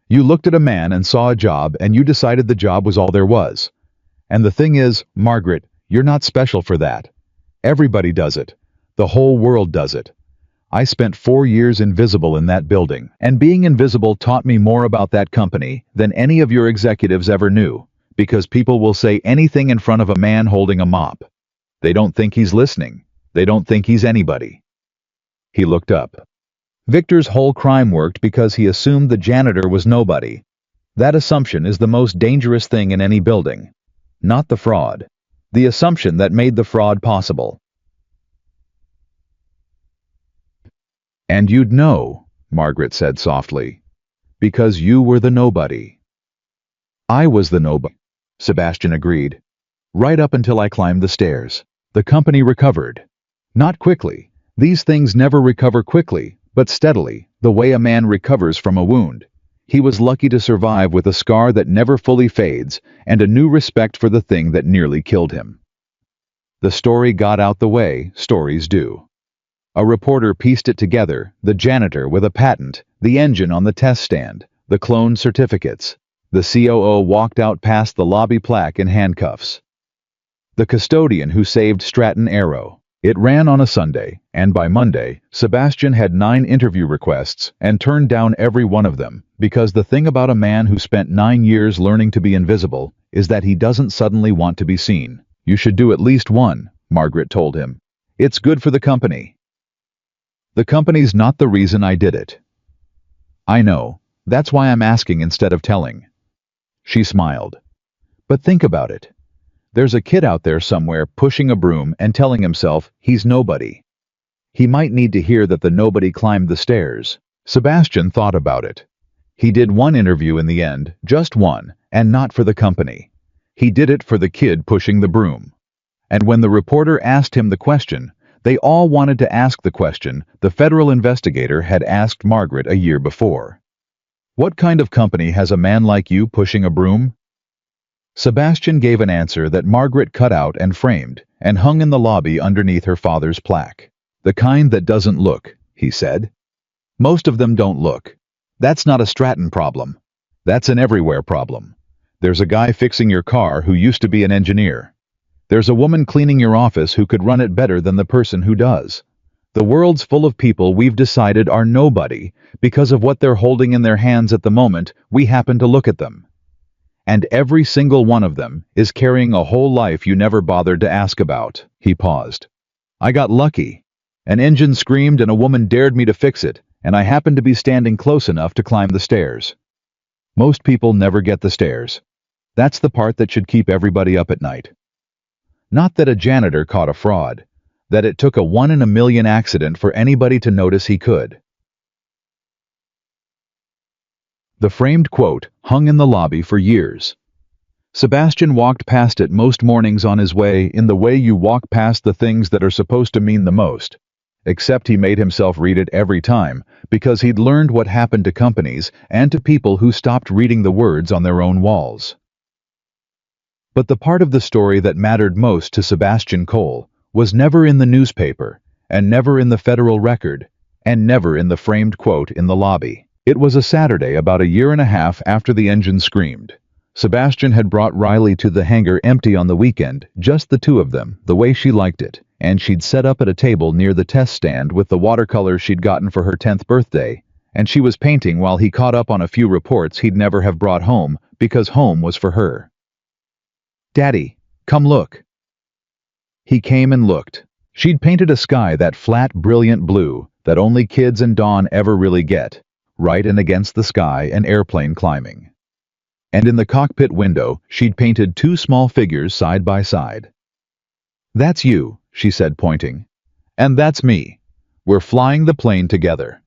You looked at a man and saw a job, and you decided the job was all there was. And the thing is, Margaret, you're not special for that. Everybody does it. The whole world does it. I spent 4 years invisible in that building, and being invisible taught me more about that company than any of your executives ever knew, because people will say anything in front of a man holding a mop. They don't think he's listening. They don't think he's anybody. He looked up. Victor's whole crime worked because he assumed the janitor was nobody. That assumption is the most dangerous thing in any building. Not the fraud. The assumption that made the fraud possible. And you'd know, Margaret said softly, because you were the nobody. I was the nobody, Sebastian agreed. Right up until I climbed the stairs. The company recovered. Not quickly. These things never recover quickly, but steadily, the way a man recovers from a wound. He was lucky to survive with a scar that never fully fades and a new respect for the thing that nearly killed him. The story got out the way stories do. A reporter pieced it together, the janitor with a patent, the engine on the test stand, the clone certificates. The COO walked out past the lobby plaque in handcuffs. The custodian who saved Stratton Arrow. It ran on a Sunday, and by Monday, Sebastian had 9 interview requests and turned down every one of them, because the thing about a man who spent 9 years learning to be invisible is that he doesn't suddenly want to be seen. You should do at least one, Margaret told him. It's good for the company. The company's not the reason I did it. I know. That's why I'm asking instead of telling. She smiled. But think about it. There's a kid out there somewhere pushing a broom and telling himself he's nobody. He might need to hear that the nobody climbed the stairs. Sebastian thought about it. He did one interview in the end, just one, and not for the company. He did it for the kid pushing the broom. And when the reporter asked him the question, they all wanted to ask the question the federal investigator had asked Margaret a year before. What kind of company has a man like you pushing a broom? Sebastian gave an answer that Margaret cut out and framed, and hung in the lobby underneath her father's plaque. "The kind that doesn't look," he said. "Most of them don't look. That's not a Stratton problem. That's an everywhere problem. There's a guy fixing your car who used to be an engineer. There's a woman cleaning your office who could run it better than the person who does. The world's full of people we've decided are nobody because of what they're holding in their hands at the moment we happen to look at them. And every single one of them is carrying a whole life you never bothered to ask about." He paused. "I got lucky. An engine screamed and a woman dared me to fix it, and I happened to be standing close enough to climb the stairs. Most people never get the stairs. That's the part that should keep everybody up at night. Not that a janitor caught a fraud, that it took a 1 in a million accident for anybody to notice he could." The framed quote hung in the lobby for years. Sebastian walked past it most mornings on his way in the way you walk past the things that are supposed to mean the most. Except he made himself read it every time, because he'd learned what happened to companies and to people who stopped reading the words on their own walls. But the part of the story that mattered most to Sebastian Cole was never in the newspaper, and never in the Federal Record, and never in the framed quote in the lobby. It was a Saturday about a year and a half after the engine screamed. Sebastian had brought Riley to the hangar empty on the weekend, just the two of them, the way she liked it, and she'd set up at a table near the test stand with the watercolors she'd gotten for her 10th birthday, and she was painting while he caught up on a few reports he'd never have brought home, because home was for her. "Daddy, come look." He came and looked. She'd painted a sky that flat, brilliant blue that only kids and Dawn ever really get, right and against the sky an airplane climbing. And in the cockpit window, she'd painted two small figures side by side. "That's you," she said, pointing. "And that's me. We're flying the plane together."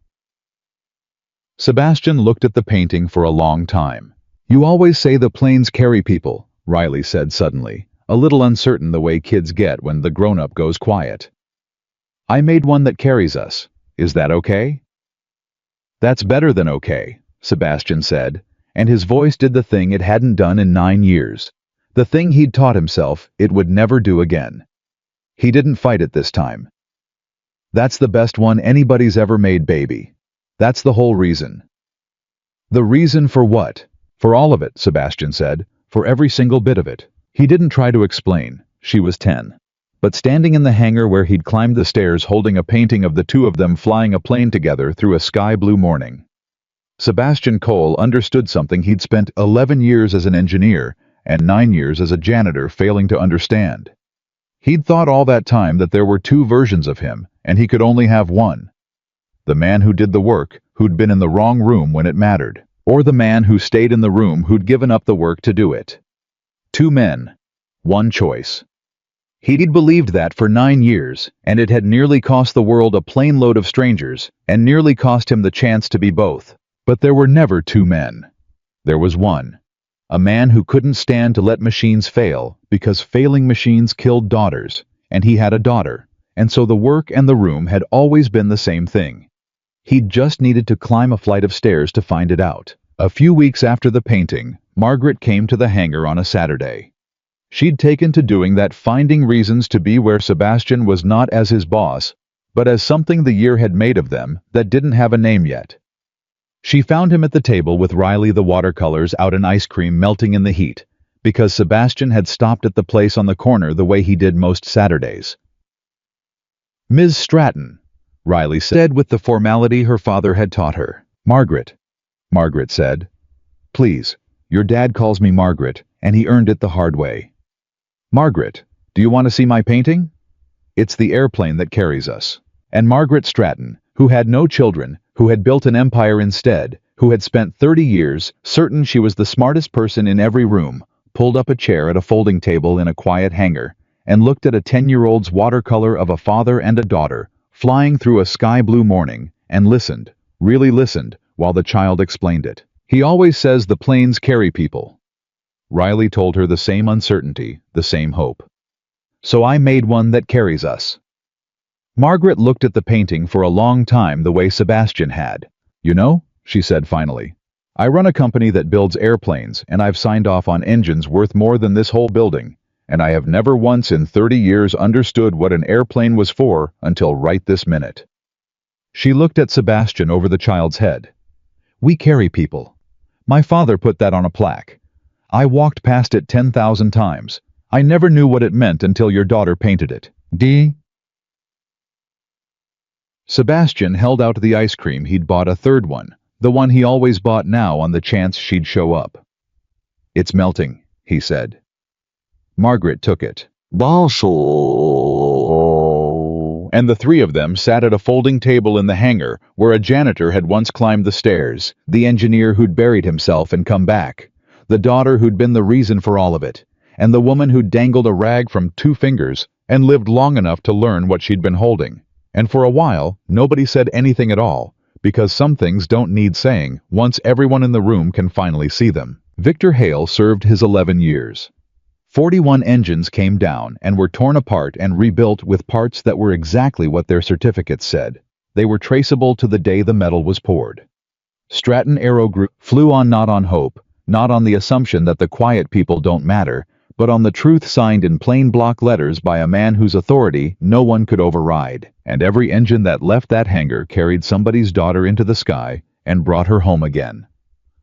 Sebastian looked at the painting for a long time. "You always say the planes carry people," Riley said suddenly, a little uncertain the way kids get when the grown-up goes quiet. "I made one that carries us. Is that okay?" "That's better than okay," Sebastian said, and his voice did the thing it hadn't done in 9 years. The thing he'd taught himself it would never do again. He didn't fight it this time. "That's the best one anybody's ever made, baby. That's the whole reason." "The reason for what?" "For all of it," Sebastian said. "For every single bit of it." He didn't try to explain. She was 10. But standing in the hangar where he'd climbed the stairs holding a painting of the two of them flying a plane together through a sky-blue morning, Sebastian Cole understood something he'd spent 11 years as an engineer and 9 years as a janitor failing to understand. He'd thought all that time that there were two versions of him, and he could only have one. The man who did the work, who'd been in the wrong room when it mattered, or the man who stayed in the room who'd given up the work to do it. 2 men. 1 choice. He'd believed that for 9 years, and it had nearly cost the world a plane load of strangers, and nearly cost him the chance to be both. But there were never 2 men. There was one. A man who couldn't stand to let machines fail, because failing machines killed daughters, and he had a daughter, and so the work and the room had always been the same thing. He'd just needed to climb a flight of stairs to find it out. A few weeks after the painting, Margaret came to the hangar on a Saturday. She'd taken to doing that, finding reasons to be where Sebastian was not as his boss, but as something the year had made of them that didn't have a name yet. She found him at the table with Riley, the watercolors out and ice cream melting in the heat, because Sebastian had stopped at the place on the corner the way he did most Saturdays. "Ms. Stratton," Riley said with the formality her father had taught her. "Margaret," Margaret said. "Please, your dad calls me Margaret, and he earned it the hard way." "Margaret, do you want to see my painting? It's the airplane that carries us." And Margaret Stratton, who had no children, who had built an empire instead, who had spent 30 years certain she was the smartest person in every room, pulled up a chair at a folding table in a quiet hangar, and looked at a 10-year-old's watercolor of a father and a daughter flying through a sky-blue morning, and listened, really listened, while the child explained it. "He always says the planes carry people." Riley told her the same uncertainty, the same hope. "So I made one that carries us." Margaret looked at the painting for a long time the way Sebastian had. "You know," she said finally, I run a company that builds airplanes, and I've signed off on engines worth more than this whole building, and I have never once in 30 years understood what an airplane was for until right this minute." She looked at Sebastian over the child's head. "We carry people. My father put that on a plaque. I walked past it 10,000 times. I never knew what it meant until your daughter painted it. D." Sebastian held out the ice cream he'd bought, a third one, the one he always bought now on the chance she'd show up. "It's melting," he said. Margaret took it. And the three of them sat at a folding table in the hangar where a janitor had once climbed the stairs, the engineer who'd buried himself and come back, the daughter who'd been the reason for all of it, and the woman who'd dangled a rag from 2 fingers and lived long enough to learn what she'd been holding. And for a while, nobody said anything at all, because some things don't need saying once everyone in the room can finally see them. Victor Hale served his 11 years. 41 engines came down and were torn apart and rebuilt with parts that were exactly what their certificates said. They were traceable to the day the metal was poured. Stratton Aero Group flew on, not on hope, not on the assumption that the quiet people don't matter, but on the truth signed in plain block letters by a man whose authority no one could override. And every engine that left that hangar carried somebody's daughter into the sky and brought her home again.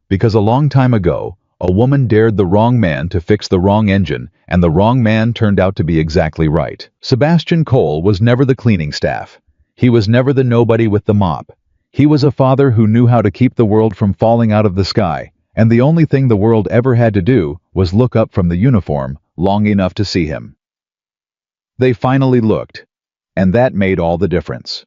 Because a long time ago, a woman dared the wrong man to fix the wrong engine, and the wrong man turned out to be exactly right. Sebastian Cole was never the cleaning staff. He was never the nobody with the mop. He was a father who knew how to keep the world from falling out of the sky, and the only thing the world ever had to do was look up from the uniform long enough to see him. They finally looked, and that made all the difference.